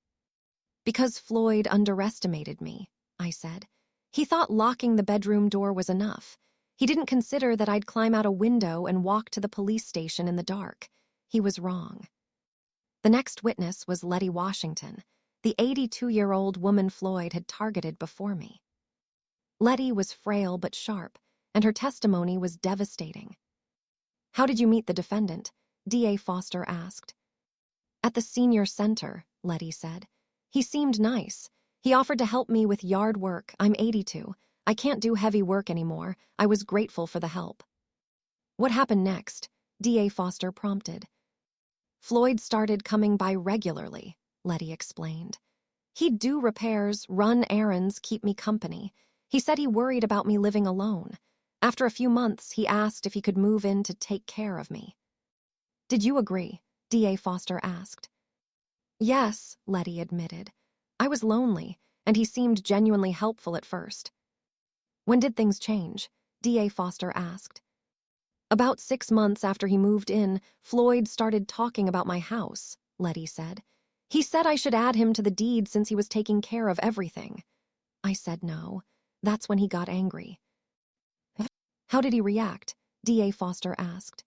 Because Floyd underestimated me, I said. He thought locking the bedroom door was enough. He didn't consider that I'd climb out a window and walk to the police station in the dark. He was wrong. The next witness was Lettie Washington, the 82-year-old woman Floyd had targeted before me. Lettie was frail but sharp, and her testimony was devastating. How did you meet the defendant? D.A. Foster asked. At the senior center, Lettie said. He seemed nice. He offered to help me with yard work. I'm 82. I can't do heavy work anymore. I was grateful for the help. What happened next? D.A. Foster prompted. Floyd started coming by regularly, Lettie explained. He'd do repairs, run errands, keep me company. He said he worried about me living alone. After a few months, he asked if he could move in to take care of me. Did you agree? D.A. Foster asked. Yes, Lettie admitted. I was lonely, and he seemed genuinely helpful at first. When did things change? D.A. Foster asked. About 6 months after he moved in, Floyd started talking about my house, Lettie said. He said I should add him to the deed since he was taking care of everything. I said no. That's when he got angry. How did he react? D.A. Foster asked.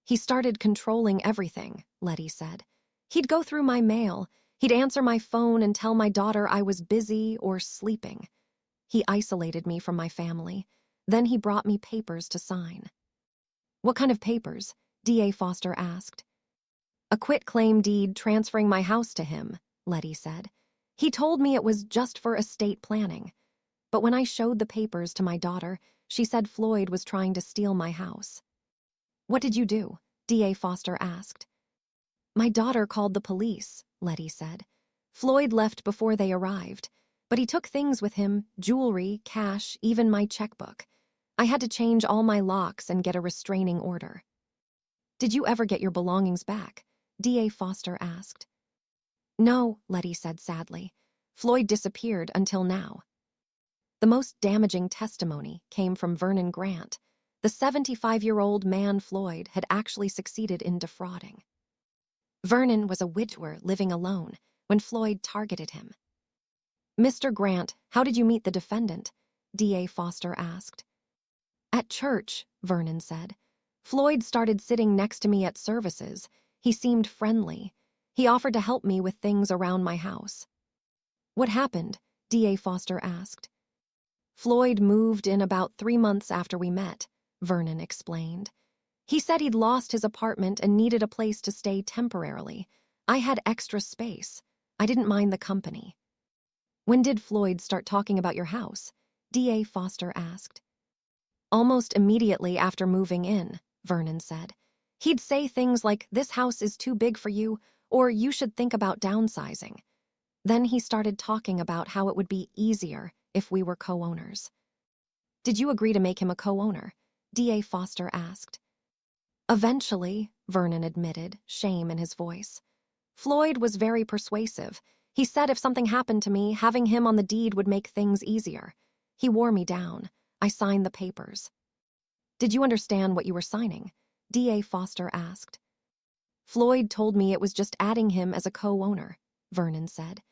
He started controlling everything, Lettie said. He'd go through my mail. He'd answer my phone and tell my daughter I was busy or sleeping. He isolated me from my family. Then he brought me papers to sign. What kind of papers? D.A. Foster asked. A quitclaim deed transferring my house to him, Lettie said. He told me it was just for estate planning. But when I showed the papers to my daughter, she said Floyd was trying to steal my house. What did you do? D.A. Foster asked. My daughter called the police, Lettie said. Floyd left before they arrived, but he took things with him, jewelry, cash, even my checkbook. I had to change all my locks and get a restraining order. Did you ever get your belongings back? D.A. Foster asked. No, Lettie said sadly. Floyd disappeared until now. The most damaging testimony came from Vernon Grant. The 75-year-old man Floyd had actually succeeded in defrauding. Vernon was a widower living alone when Floyd targeted him. Mr. Grant, how did you meet the defendant? D.A. Foster asked. At church, Vernon said. Floyd started sitting next to me at services. He seemed friendly. He offered to help me with things around my house. What happened? D.A. Foster asked. Floyd moved in about 3 months after we met, Vernon explained. He said he'd lost his apartment and needed a place to stay temporarily. I had extra space. I didn't mind the company. When did Floyd start talking about your house? D.A. Foster asked. Almost immediately after moving in, Vernon said. He'd say things like, "This house is too big for you," or "You should think about downsizing." Then he started talking about how it would be easier if we were co-owners. Did you agree to make him a co-owner? D.A. Foster asked. Eventually, Vernon admitted, shame in his voice. Floyd was very persuasive. He said if something happened to me, having him on the deed would make things easier. He wore me down. I signed the papers. Did you understand what you were signing? D.A. Foster asked. Floyd told me it was just adding him as a co-owner, Vernon said.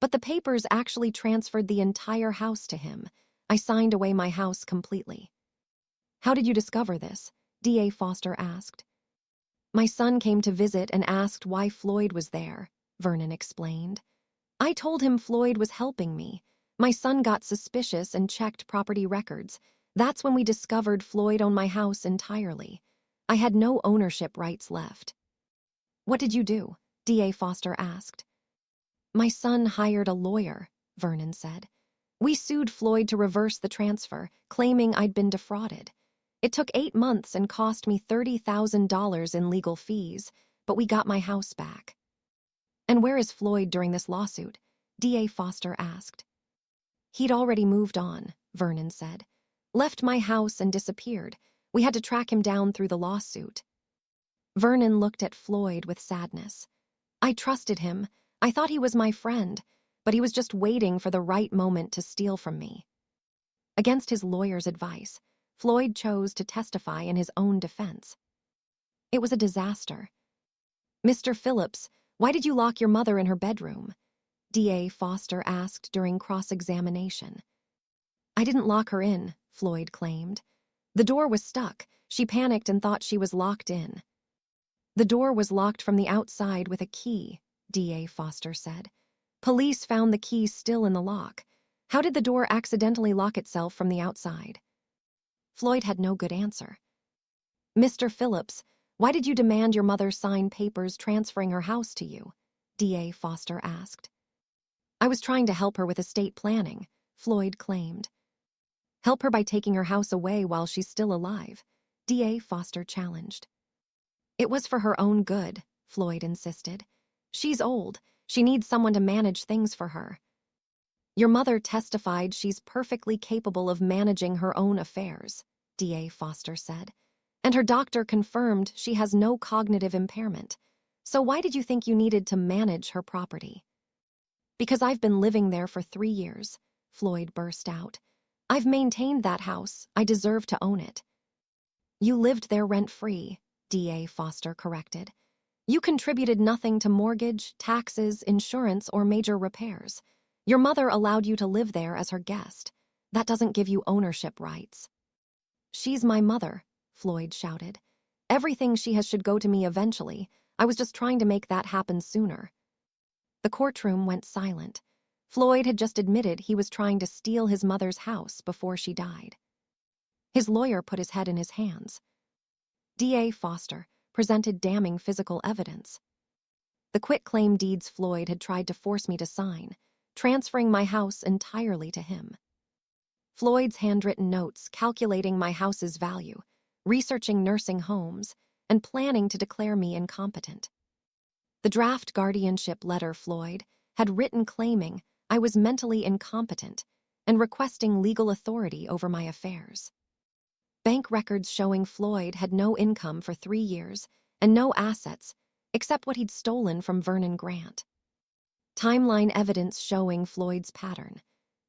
But the papers actually transferred the entire house to him. I signed away my house completely. How did you discover this? D.A. Foster asked. My son came to visit and asked why Floyd was there, Vernon explained. I told him Floyd was helping me. My son got suspicious and checked property records. That's when we discovered Floyd owned my house entirely. I had no ownership rights left. What did you do? D.A. Foster asked. My son hired a lawyer, Vernon said. We sued Floyd to reverse the transfer, claiming I'd been defrauded. It took 8 months and cost me $30,000 in legal fees, but we got my house back. And where is Floyd during this lawsuit? D.A. Foster asked. He'd already moved on, Vernon said. Left my house and disappeared. We had to track him down through the lawsuit. Vernon looked at Floyd with sadness. I trusted him. I thought he was my friend, but he was just waiting for the right moment to steal from me. Against his lawyer's advice, Floyd chose to testify in his own defense. It was a disaster. Mr. Phillips, why did you lock your mother in her bedroom? D.A. Foster asked during cross-examination. I didn't lock her in, Floyd claimed. The door was stuck. She panicked and thought she was locked in. The door was locked from the outside with a key, D.A. Foster said. Police found the key still in the lock. How did the door accidentally lock itself from the outside? Floyd had no good answer. Mr. Phillips, why did you demand your mother sign papers transferring her house to you? D.A. Foster asked. I was trying to help her with estate planning, Floyd claimed. Help her by taking her house away while she's still alive, D.A. Foster challenged. It was for her own good, Floyd insisted. She's old. She needs someone to manage things for her. Your mother testified she's perfectly capable of managing her own affairs, D.A. Foster said. And her doctor confirmed she has no cognitive impairment. So why did you think you needed to manage her property? Because I've been living there for 3 years, Floyd burst out. I've maintained that house. I deserve to own it. You lived there rent-free, D.A. Foster corrected. You contributed nothing to mortgage, taxes, insurance, or major repairs. Your mother allowed you to live there as her guest. That doesn't give you ownership rights. She's my mother, Floyd shouted. Everything she has should go to me eventually. I was just trying to make that happen sooner. The courtroom went silent. Floyd had just admitted he was trying to steal his mother's house before she died. His lawyer put his head in his hands. D.A. Foster presented damning physical evidence. The quitclaim deeds Floyd had tried to force me to sign, transferring my house entirely to him. Floyd's handwritten notes calculating my house's value, researching nursing homes, and planning to declare me incompetent. The draft guardianship letter Floyd had written claiming I was mentally incompetent and requesting legal authority over my affairs. Bank records showing Floyd had no income for 3 years and no assets except what he'd stolen from Vernon Grant. Timeline evidence showing Floyd's pattern.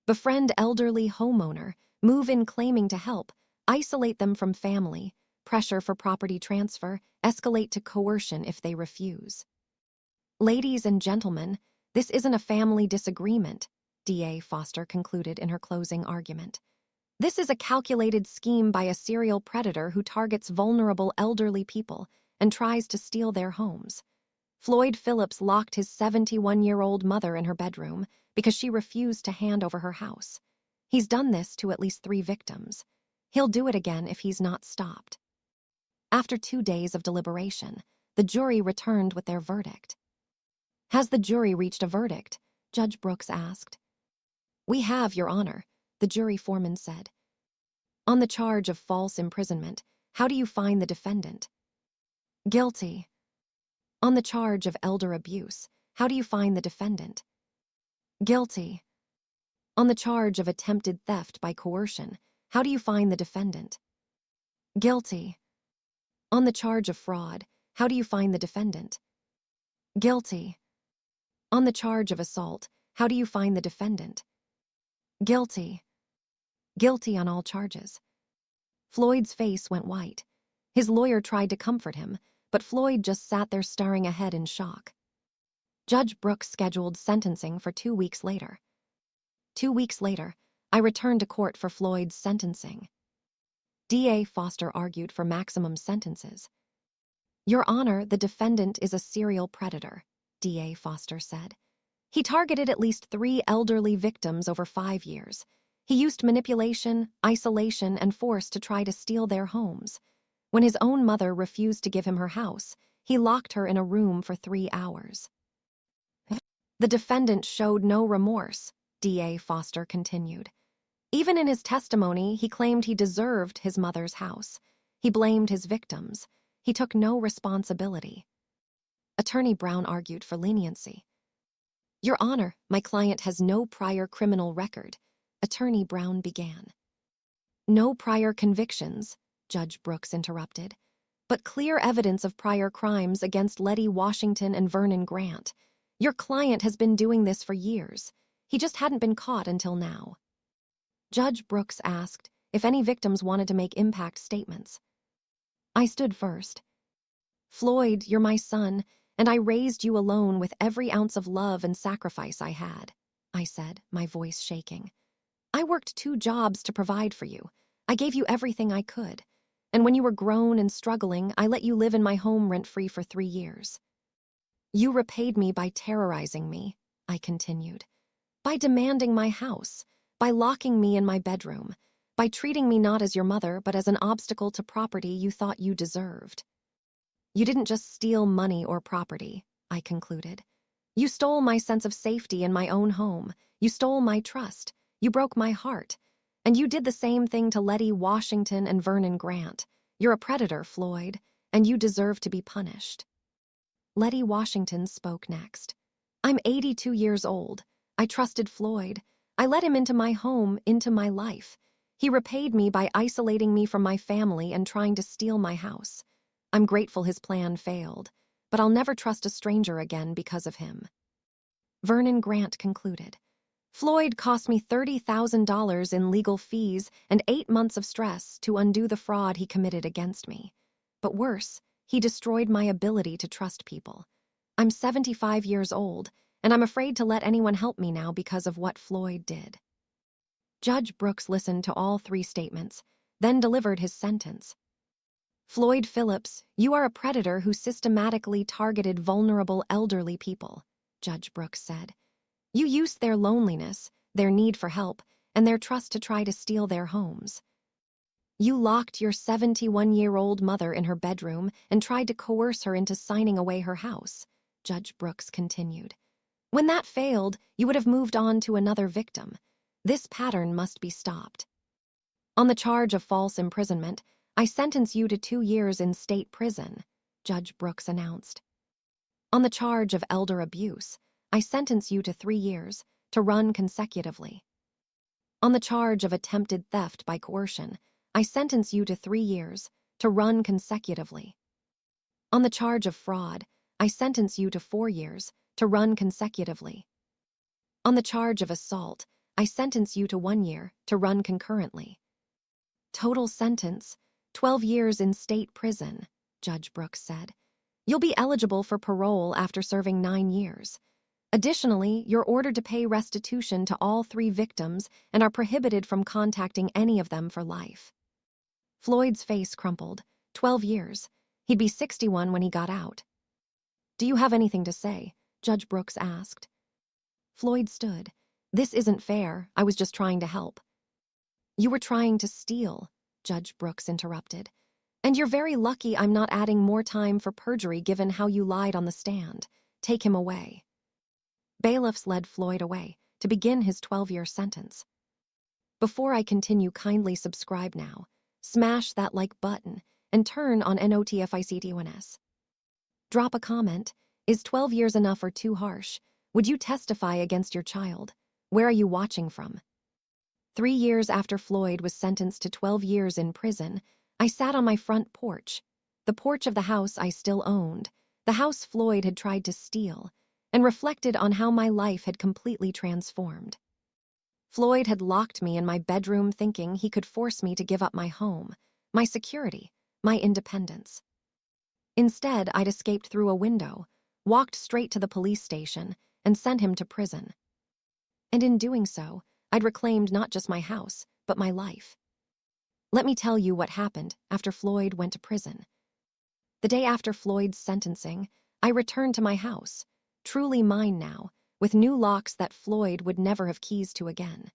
Befriend elderly homeowner, move in claiming to help, isolate them from family, pressure for property transfer, escalate to coercion if they refuse. Ladies and gentlemen, this isn't a family disagreement, D.A. Foster concluded in her closing argument. This is a calculated scheme by a serial predator who targets vulnerable elderly people and tries to steal their homes. Floyd Phillips locked his 71-year-old mother in her bedroom because she refused to hand over her house. He's done this to at least 3 victims. He'll do it again if he's not stopped. After 2 days of deliberation, the jury returned with their verdict. Has the jury reached a verdict? Judge Brooks asked. We have, Your Honor, the jury foreman said. On the charge of false imprisonment, how do you find the defendant? Guilty. On the charge of elder abuse, how do you find the defendant? Guilty. On the charge of attempted theft by coercion, how do you find the defendant? Guilty. On the charge of fraud, how do you find the defendant? Guilty. On the charge of assault, how do you find the defendant? Guilty. Guilty on all charges. Floyd's face went white. His lawyer tried to comfort him, but Floyd just sat there staring ahead in shock. Judge Brooks scheduled sentencing for 2 weeks later. 2 weeks later, I returned to court for Floyd's sentencing. D.A. Foster argued for maximum sentences. Your Honor, the defendant is a serial predator, D.A. Foster said. He targeted at least 3 elderly victims over 5 years. He used manipulation, isolation, and force to try to steal their homes. When his own mother refused to give him her house, he locked her in a room for 3 hours. The defendant showed no remorse, D.A. Foster continued. Even in his testimony, he claimed he deserved his mother's house. He blamed his victims. He took no responsibility. Attorney Brown argued for leniency. Your Honor, my client has no prior criminal record, Attorney Brown began. No prior convictions, Judge Brooks interrupted, but clear evidence of prior crimes against Lettie Washington and Vernon Grant. Your client has been doing this for years. He just hadn't been caught until now. Judge Brooks asked if any victims wanted to make impact statements. I stood first. Floyd, you're my son, and I raised you alone with every ounce of love and sacrifice I had, I said, my voice shaking. I worked 2 jobs to provide for you. I gave you everything I could. And when you were grown and struggling, I let you live in my home rent-free for 3 years. You repaid me by terrorizing me, I continued, by demanding my house, by locking me in my bedroom, by treating me not as your mother but as an obstacle to property you thought you deserved. You didn't just steal money or property, I concluded. You stole my sense of safety in my own home. You stole my trust. You broke my heart. And you did the same thing to Lettie Washington and Vernon Grant. You're a predator, Floyd, and you deserve to be punished. Lettie Washington spoke next. I'm 82 years old. I trusted Floyd. I let him into my home, into my life. He repaid me by isolating me from my family and trying to steal my house. I'm grateful his plan failed, but I'll never trust a stranger again because of him. Vernon Grant concluded. Floyd cost me $30,000 in legal fees and 8 months of stress to undo the fraud he committed against me. But worse, he destroyed my ability to trust people. I'm 75 years old, and I'm afraid to let anyone help me now because of what Floyd did. Judge Brooks listened to all 3 statements, then delivered his sentence. Floyd Phillips, you are a predator who systematically targeted vulnerable elderly people, Judge Brooks said. You used their loneliness, their need for help, and their trust to try to steal their homes. You locked your 71-year-old mother in her bedroom and tried to coerce her into signing away her house, Judge Brooks continued. When that failed, you would have moved on to another victim. This pattern must be stopped. On the charge of false imprisonment, I sentence you to 2 years in state prison, Judge Brooks announced. On the charge of elder abuse, I sentence you to 3 years, to run consecutively. On the charge of attempted theft by coercion, I sentence you to 3 years, to run consecutively. On the charge of fraud, I sentence you to 4 years, to run consecutively. On the charge of assault, I sentence you to 1 year, to run concurrently. Total sentence, 12 years in state prison, Judge Brooks said. You'll be eligible for parole after serving 9 years. Additionally, you're ordered to pay restitution to all 3 victims and are prohibited from contacting any of them for life. Floyd's face crumpled. 12 years. He'd be 61 when he got out. Do you have anything to say? Judge Brooks asked. Floyd stood. This isn't fair. I was just trying to help. You were trying to steal, Judge Brooks interrupted. And you're very lucky I'm not adding more time for perjury given how you lied on the stand. Take him away. Bailiffs led Floyd away to begin his 12-year sentence. Before I continue, kindly subscribe now. Smash that like button and turn on NOTIFICTONS. Drop a comment. Is 12 years enough or too harsh? Would you testify against your child? Where are you watching from? 3 years after Floyd was sentenced to 12 years in prison, I sat on my front porch, the porch of the house I still owned, the house Floyd had tried to steal, and reflected on how my life had completely transformed. Floyd had locked me in my bedroom thinking he could force me to give up my home, my security, my independence. Instead, I'd escaped through a window, walked straight to the police station, and sent him to prison. And in doing so, I'd reclaimed not just my house, but my life. Let me tell you what happened after Floyd went to prison. The day after Floyd's sentencing, I returned to my house, truly mine now, with new locks that Floyd would never have keys to again.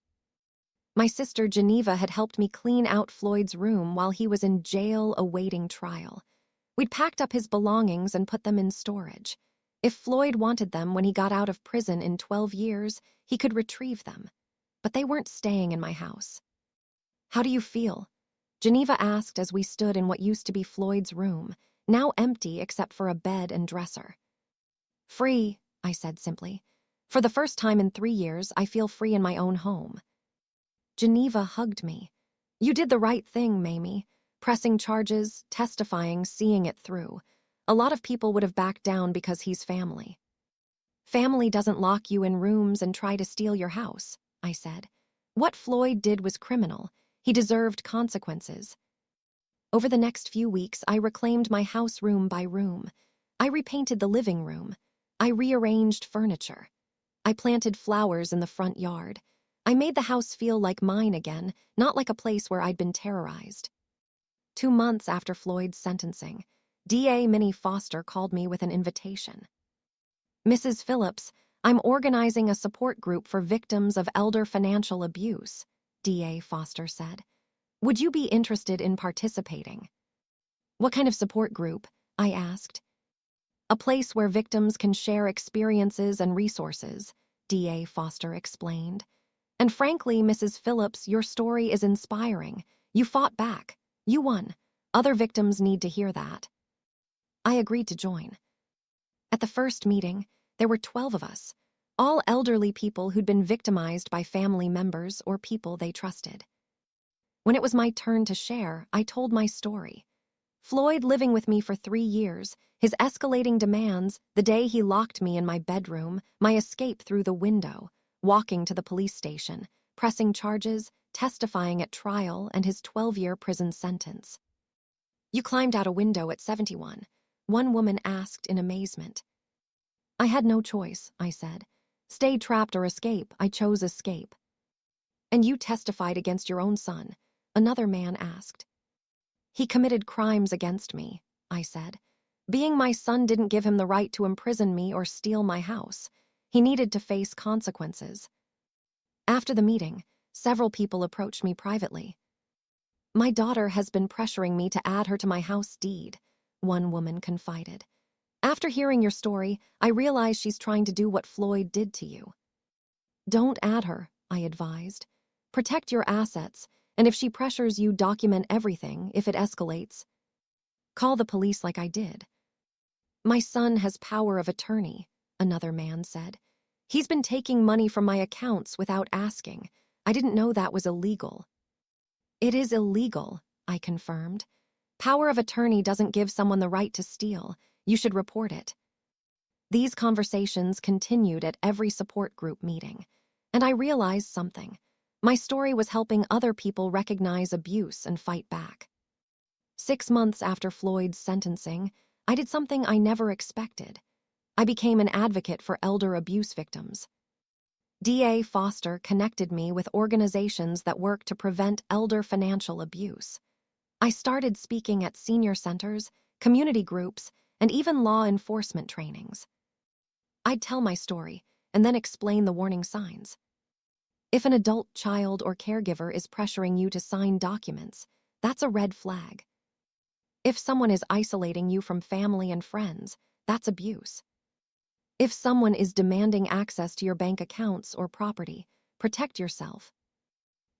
My sister Geneva had helped me clean out Floyd's room while he was in jail awaiting trial. We'd packed up his belongings and put them in storage. If Floyd wanted them when he got out of prison in 12 years, he could retrieve them. But they weren't staying in my house. "How do you feel?" Geneva asked as we stood in what used to be Floyd's room, now empty except for a bed and dresser. "Free," I said simply. "For the first time in 3 years, I feel free in my own home." Geneva hugged me. "You did the right thing, Mamie. Pressing charges, testifying, seeing it through. A lot of people would have backed down because he's family." "Family doesn't lock you in rooms and try to steal your house," I said. "What Floyd did was criminal. He deserved consequences." Over the next few weeks, I reclaimed my house room by room. I repainted the living room. I rearranged furniture. I planted flowers in the front yard. I made the house feel like mine again, not like a place where I'd been terrorized. 2 months after Floyd's sentencing, DA Minnie Foster called me with an invitation. "Mrs. Phillips, I'm organizing a support group for victims of elder financial abuse," DA Foster said. "Would you be interested in participating?" "What kind of support group?" I asked. "A place where victims can share experiences and resources," DA Foster explained. "And frankly, Mrs. Phillips, your story is inspiring. You fought back. You won. Other victims need to hear that." I agreed to join. At the first meeting, there were 12 of us, all elderly people who'd been victimized by family members or people they trusted. When it was my turn to share, I told my story. Floyd living with me for 3 years, his escalating demands, the day he locked me in my bedroom, my escape through the window, walking to the police station, pressing charges, testifying at trial, and his 12-year prison sentence. "You climbed out a window at 71, one woman asked in amazement. "I had no choice," I said. "Stay trapped or escape, I chose escape." "And you testified against your own son," another man asked. "He committed crimes against me," I said. "Being my son didn't give him the right to imprison me or steal my house. He needed to face consequences." After the meeting, several people approached me privately. "My daughter has been pressuring me to add her to my house deed," one woman confided. "After hearing your story, I realize she's trying to do what Floyd did to you." "Don't add her," I advised. "Protect your assets, and if she pressures you, document everything if it escalates. Call the police like I did." "My son has power of attorney," another man said. "He's been taking money from my accounts without asking. I didn't know that was illegal." "It is illegal," I confirmed. "Power of attorney doesn't give someone the right to steal. You should report it." These conversations continued at every support group meeting, and I realized something. My story was helping other people recognize abuse and fight back. 6 months after Floyd's sentencing, I did something I never expected. I became an advocate for elder abuse victims. DA Foster connected me with organizations that work to prevent elder financial abuse. I started speaking at senior centers, community groups, and even law enforcement trainings. I'd tell my story and then explain the warning signs. If an adult, child, or caregiver is pressuring you to sign documents, that's a red flag. If someone is isolating you from family and friends, that's abuse. If someone is demanding access to your bank accounts or property, protect yourself.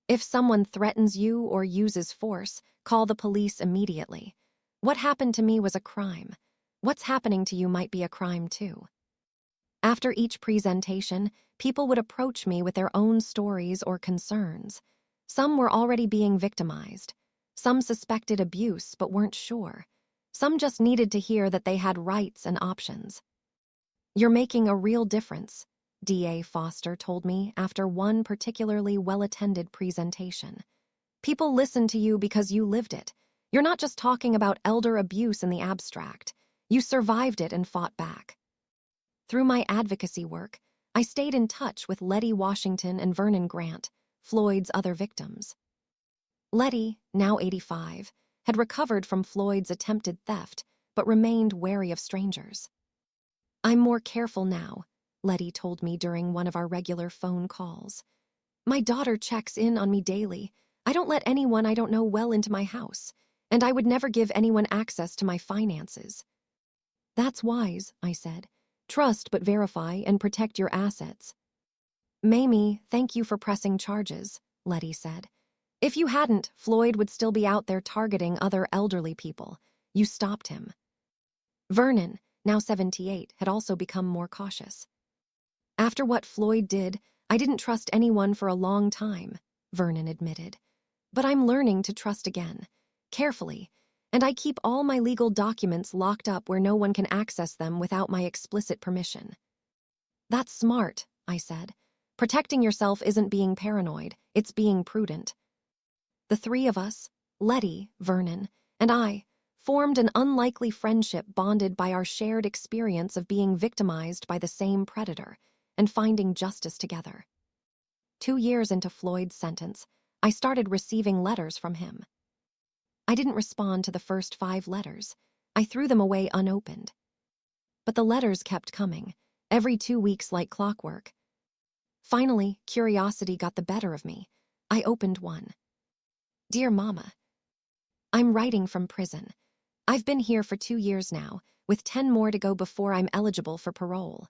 If someone threatens you or uses force, call the police immediately. What happened to me was a crime. What's happening to you might be a crime too. After each presentation, people would approach me with their own stories or concerns. Some were already being victimized. Some suspected abuse but weren't sure. Some just needed to hear that they had rights and options. "You're making a real difference," DA Foster told me after one particularly well-attended presentation. "People listen to you because you lived it. You're not just talking about elder abuse in the abstract. You survived it and fought back." Through my advocacy work, I stayed in touch with Lettie Washington and Vernon Grant, Floyd's other victims. Lettie, now 85, had recovered from Floyd's attempted theft, but remained wary of strangers. "I'm more careful now," Lettie told me during one of our regular phone calls. My daughter checks in on me daily. I don't let anyone I don't know well into my house, and I would never give anyone access to my finances. That's wise, I said. Trust but verify and protect your assets. Mamie, thank you for pressing charges, Lettie said. If you hadn't, Floyd would still be out there targeting other elderly people. You stopped him. Vernon, now 78, had also become more cautious. After what Floyd did, I didn't trust anyone for a long time, Vernon admitted. But I'm learning to trust again, carefully, and I keep all my legal documents locked up where no one can access them without my explicit permission. That's smart, I said. Protecting yourself isn't being paranoid, it's being prudent. The three of us, Lettie, Vernon, and I, formed an unlikely friendship bonded by our shared experience of being victimized by the same predator and finding justice together. 2 years into Floyd's sentence, I started receiving letters from him. I didn't respond to the first 5 letters. I threw them away unopened. But the letters kept coming, every 2 weeks like clockwork. Finally, curiosity got the better of me. I opened one. Dear Mama, I'm writing from prison. I've been here for 2 years now, with 10 more to go before I'm eligible for parole.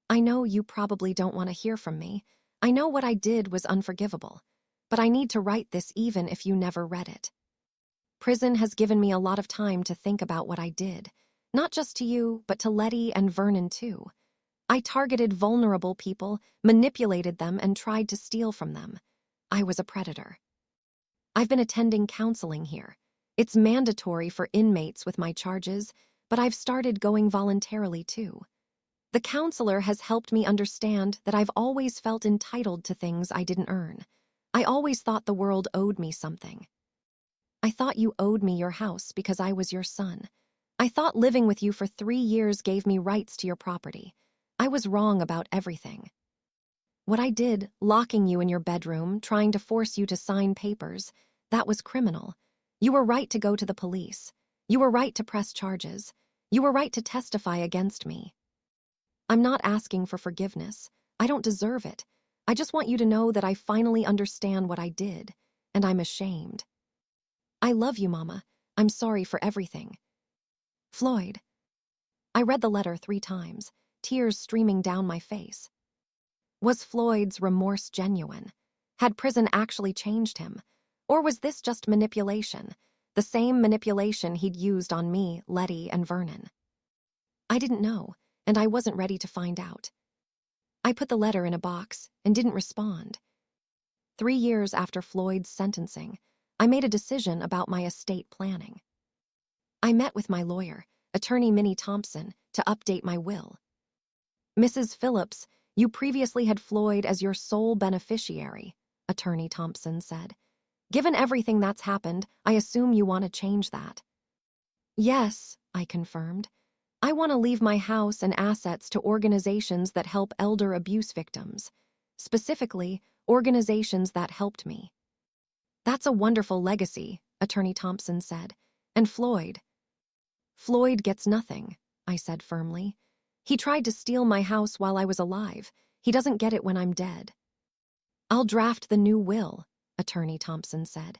I know you probably don't want to hear from me. I know what I did was unforgivable, but I need to write this even if you never read it. Prison has given me a lot of time to think about what I did, not just to you, but to Lettie and Vernon too. I targeted vulnerable people, manipulated them, and tried to steal from them. I was a predator. I've been attending counseling here. It's mandatory for inmates with my charges, but I've started going voluntarily too. The counselor has helped me understand that I've always felt entitled to things I didn't earn. I always thought the world owed me something. I thought you owed me your house because I was your son. I thought living with you for 3 years gave me rights to your property. I was wrong about everything. What I did, locking you in your bedroom, trying to force you to sign papers, that was criminal. You were right to go to the police. You were right to press charges. You were right to testify against me. I'm not asking for forgiveness. I don't deserve it. I just want you to know that I finally understand what I did, and I'm ashamed. I love you, Mama. I'm sorry for everything. Floyd. I read the letter 3 times, tears streaming down my face. Was Floyd's remorse genuine? Had prison actually changed him? Or was this just manipulation, the same manipulation he'd used on me, Lettie, and Vernon? I didn't know, and I wasn't ready to find out. I put the letter in a box and didn't respond. 3 years after Floyd's sentencing, I made a decision about my estate planning. I met with my lawyer, attorney Minnie Thompson, to update my will. Mrs. Phillips, you previously had Floyd as your sole beneficiary, attorney Thompson said. Given everything that's happened, I assume you want to change that. Yes, I confirmed. I want to leave my house and assets to organizations that help elder abuse victims, specifically organizations that helped me. That's a wonderful legacy, Attorney Thompson said. And Floyd? Floyd gets nothing, I said firmly. He tried to steal my house while I was alive. He doesn't get it when I'm dead. I'll draft the new will, Attorney Thompson said.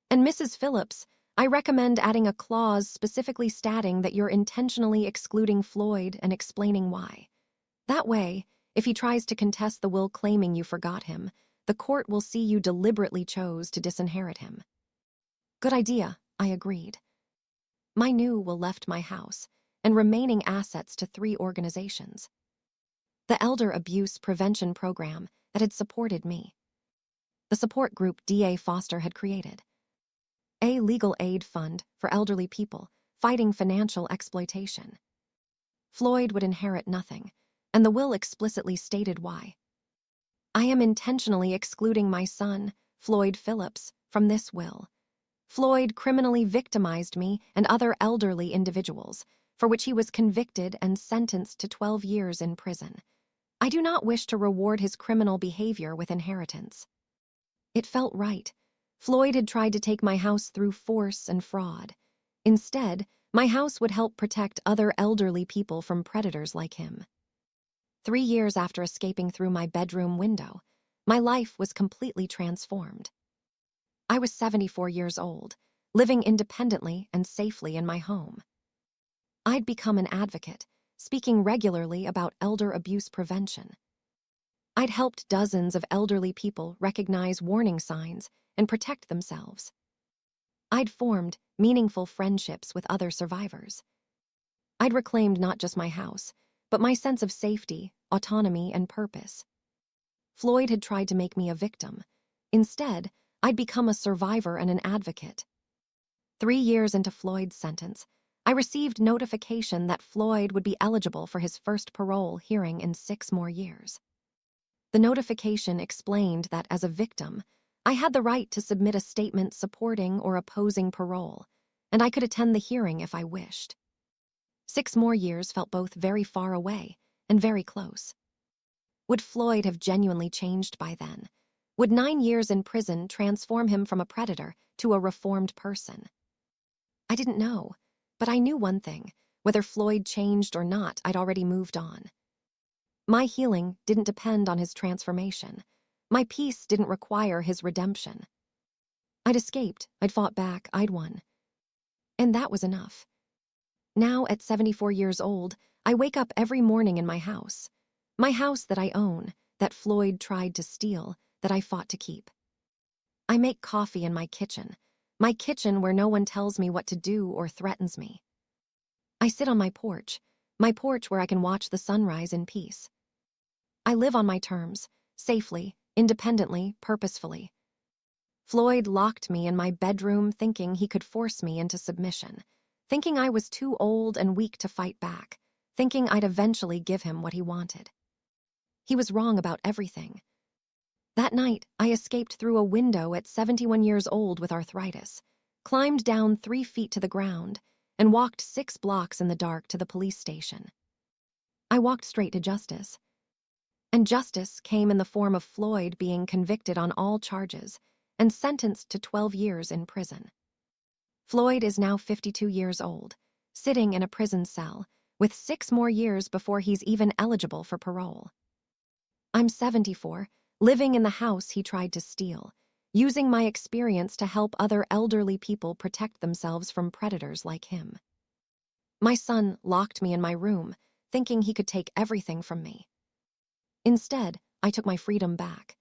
And Mrs. Phillips, I recommend adding a clause specifically stating that you're intentionally excluding Floyd and explaining why. That way, if he tries to contest the will claiming you forgot him, the court will see you deliberately chose to disinherit him. Good idea, I agreed. My new will left my house and remaining assets to 3 organizations. The Elder Abuse Prevention Program that had supported me. The support group D.A. Foster had created. A legal aid fund for elderly people fighting financial exploitation. Floyd would inherit nothing, and the will explicitly stated why. I am intentionally excluding my son, Floyd Phillips, from this will. Floyd criminally victimized me and other elderly individuals, for which he was convicted and sentenced to 12 years in prison. I do not wish to reward his criminal behavior with inheritance. It felt right. Floyd had tried to take my house through force and fraud. Instead, my house would help protect other elderly people from predators like him. 3 years after escaping through my bedroom window, My life was completely transformed. I was 74 years old, living independently and safely in my home. I'd become an advocate, speaking regularly about elder abuse prevention. I'd helped dozens of elderly people recognize warning signs and protect themselves. I'd formed meaningful friendships with other survivors. I'd reclaimed not just my house, but my sense of safety, autonomy, and purpose. Floyd had tried to make me a victim. Instead, I'd become a survivor and an advocate. 3 years into Floyd's sentence, I received notification that Floyd would be eligible for his first parole hearing in 6 more years. The notification explained that as a victim, I had the right to submit a statement supporting or opposing parole, and I could attend the hearing if I wished. 6 more years felt both very far away and very close. Would Floyd have genuinely changed by then? Would 9 years in prison transform him from a predator to a reformed person? I didn't know, but I knew one thing: whether Floyd changed or not, I'd already moved on. My healing didn't depend on his transformation. My peace didn't require his redemption. I'd escaped, I'd fought back, I'd won. And that was enough. Now, at 74 years old, I wake up every morning in my house. My house that I own, that Floyd tried to steal, that I fought to keep. I make coffee in my kitchen where no one tells me what to do or threatens me. I sit on my porch where I can watch the sunrise in peace. I live on my terms, safely, independently, purposefully. Floyd locked me in my bedroom thinking he could force me into submission, thinking I was too old and weak to fight back, thinking I'd eventually give him what he wanted. He was wrong about everything. That night, I escaped through a window at 71 years old with arthritis, climbed down 3 feet to the ground, and walked 6 blocks in the dark to the police station. I walked straight to justice. And justice came in the form of Floyd being convicted on all charges and sentenced to 12 years in prison. Floyd is now 52 years old, sitting in a prison cell, with 6 more years before he's even eligible for parole. I'm 74, living in the house he tried to steal, using my experience to help other elderly people protect themselves from predators like him. My son locked me in my room, thinking he could take everything from me. Instead, I took my freedom back.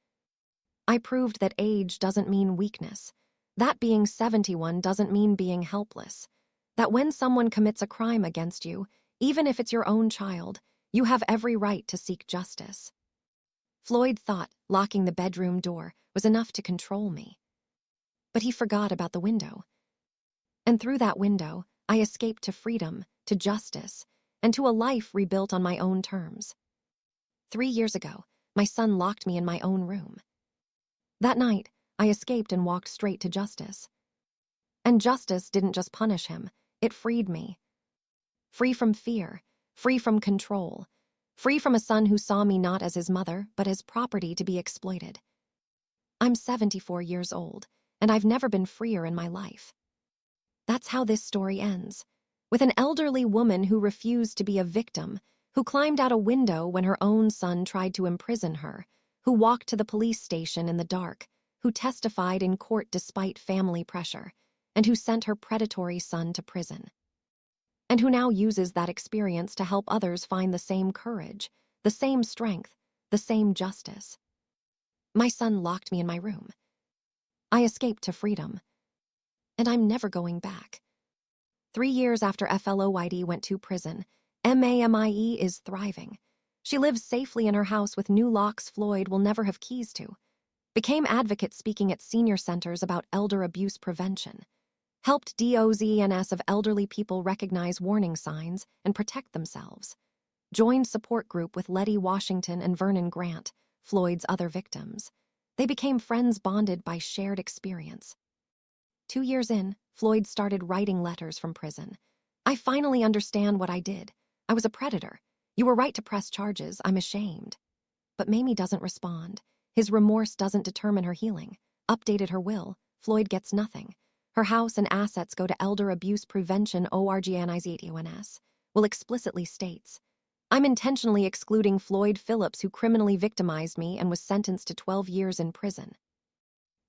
I proved that age doesn't mean weakness, that being 71 doesn't mean being helpless, that when someone commits a crime against you, even if it's your own child, you have every right to seek justice. Floyd thought locking the bedroom door was enough to control me. But he forgot about the window. And through that window, I escaped to freedom, to justice, and to a life rebuilt on my own terms. 3 years ago, my son locked me in my own room. That night, I escaped and walked straight to justice. And justice didn't just punish him, it freed me. Free from fear, free from control, free from a son who saw me not as his mother, but as property to be exploited. I'm 74 years old, and I've never been freer in my life. That's how this story ends, with an elderly woman who refused to be a victim, who climbed out a window when her own son tried to imprison her, who walked to the police station in the dark, who testified in court despite family pressure, and who sent her predatory son to prison. And who now uses that experience to help others find the same courage, the same strength, the same justice. My son locked me in my room. I escaped to freedom. And I'm never going back. 3 years after Floyd went to prison, Mamie is thriving. She lives safely in her house with new locks Floyd will never have keys to. Became advocate speaking at senior centers about elder abuse prevention. Helped dozens of elderly people recognize warning signs and protect themselves. Joined support group with Lettie Washington and Vernon Grant, Floyd's other victims. They became friends bonded by shared experience. 2 years in, Floyd started writing letters from prison. I finally understand what I did. I was a predator. You were right to press charges. I'm ashamed. But Mamie doesn't respond. His remorse doesn't determine her healing. Updated her will. Floyd gets nothing. Her house and assets go to Elder Abuse Prevention Organizations. Will explicitly states, I'm intentionally excluding Floyd Phillips, who criminally victimized me and was sentenced to 12 years in prison.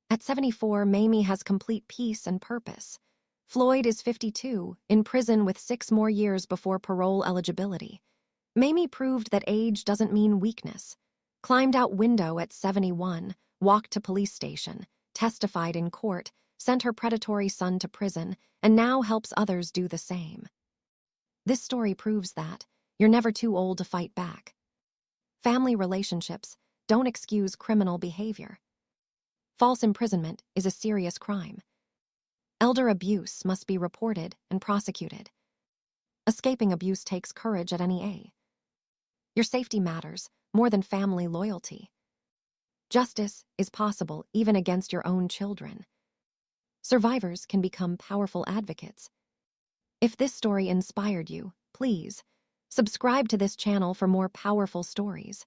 At 74, Mamie has complete peace and purpose. Floyd is 52, in prison with 6 more years before parole eligibility. Mamie proved that age doesn't mean weakness. Climbed out window at 71, walked to police station, testified in court, sent her predatory son to prison, and now helps others do the same. This story proves that you're never too old to fight back. Family relationships don't excuse criminal behavior. False imprisonment is a serious crime. Elder abuse must be reported and prosecuted. Escaping abuse takes courage at any age. Your safety matters more than family loyalty. Justice is possible even against your own children. Survivors can become powerful advocates. If this story inspired you, please subscribe to this channel for more powerful stories.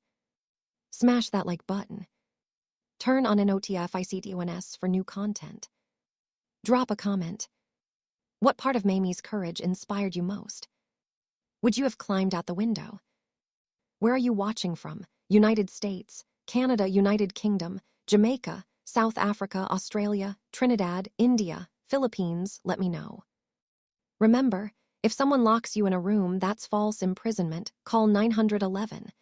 Smash that like button. Turn on notifications for new content. Drop a comment. What part of Mamie's courage inspired you most? Would you have climbed out the window? Where are you watching from? United States, Canada, United Kingdom, Jamaica, South Africa, Australia, Trinidad, India, Philippines? Let me know. Remember, if someone locks you in a room, that's false imprisonment. Call 911.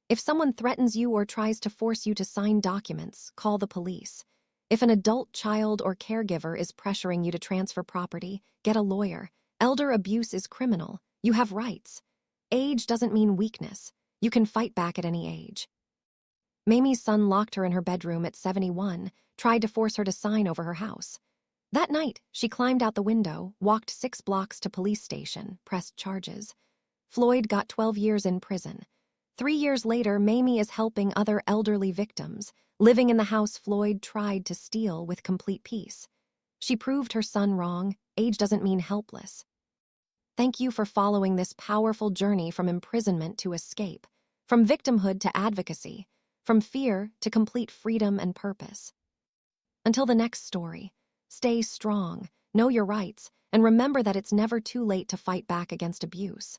If someone threatens you or tries to force you to sign documents, call the police. If an adult child or caregiver is pressuring you to transfer property, get a lawyer. Elder abuse is criminal. You have rights. Age doesn't mean weakness. You can fight back at any age. Mamie's son locked her in her bedroom at 71, tried to force her to sign over her house. That night, she climbed out the window, walked 6 blocks to police station, pressed charges. Floyd got 12 years in prison. 3 years later, Mamie is helping other elderly victims, living in the house Floyd tried to steal with complete peace. She proved her son wrong. Age doesn't mean helpless. Thank you for following this powerful journey from imprisonment to escape, from victimhood to advocacy, from fear to complete freedom and purpose. Until the next story, stay strong, know your rights, and remember that it's never too late to fight back against abuse.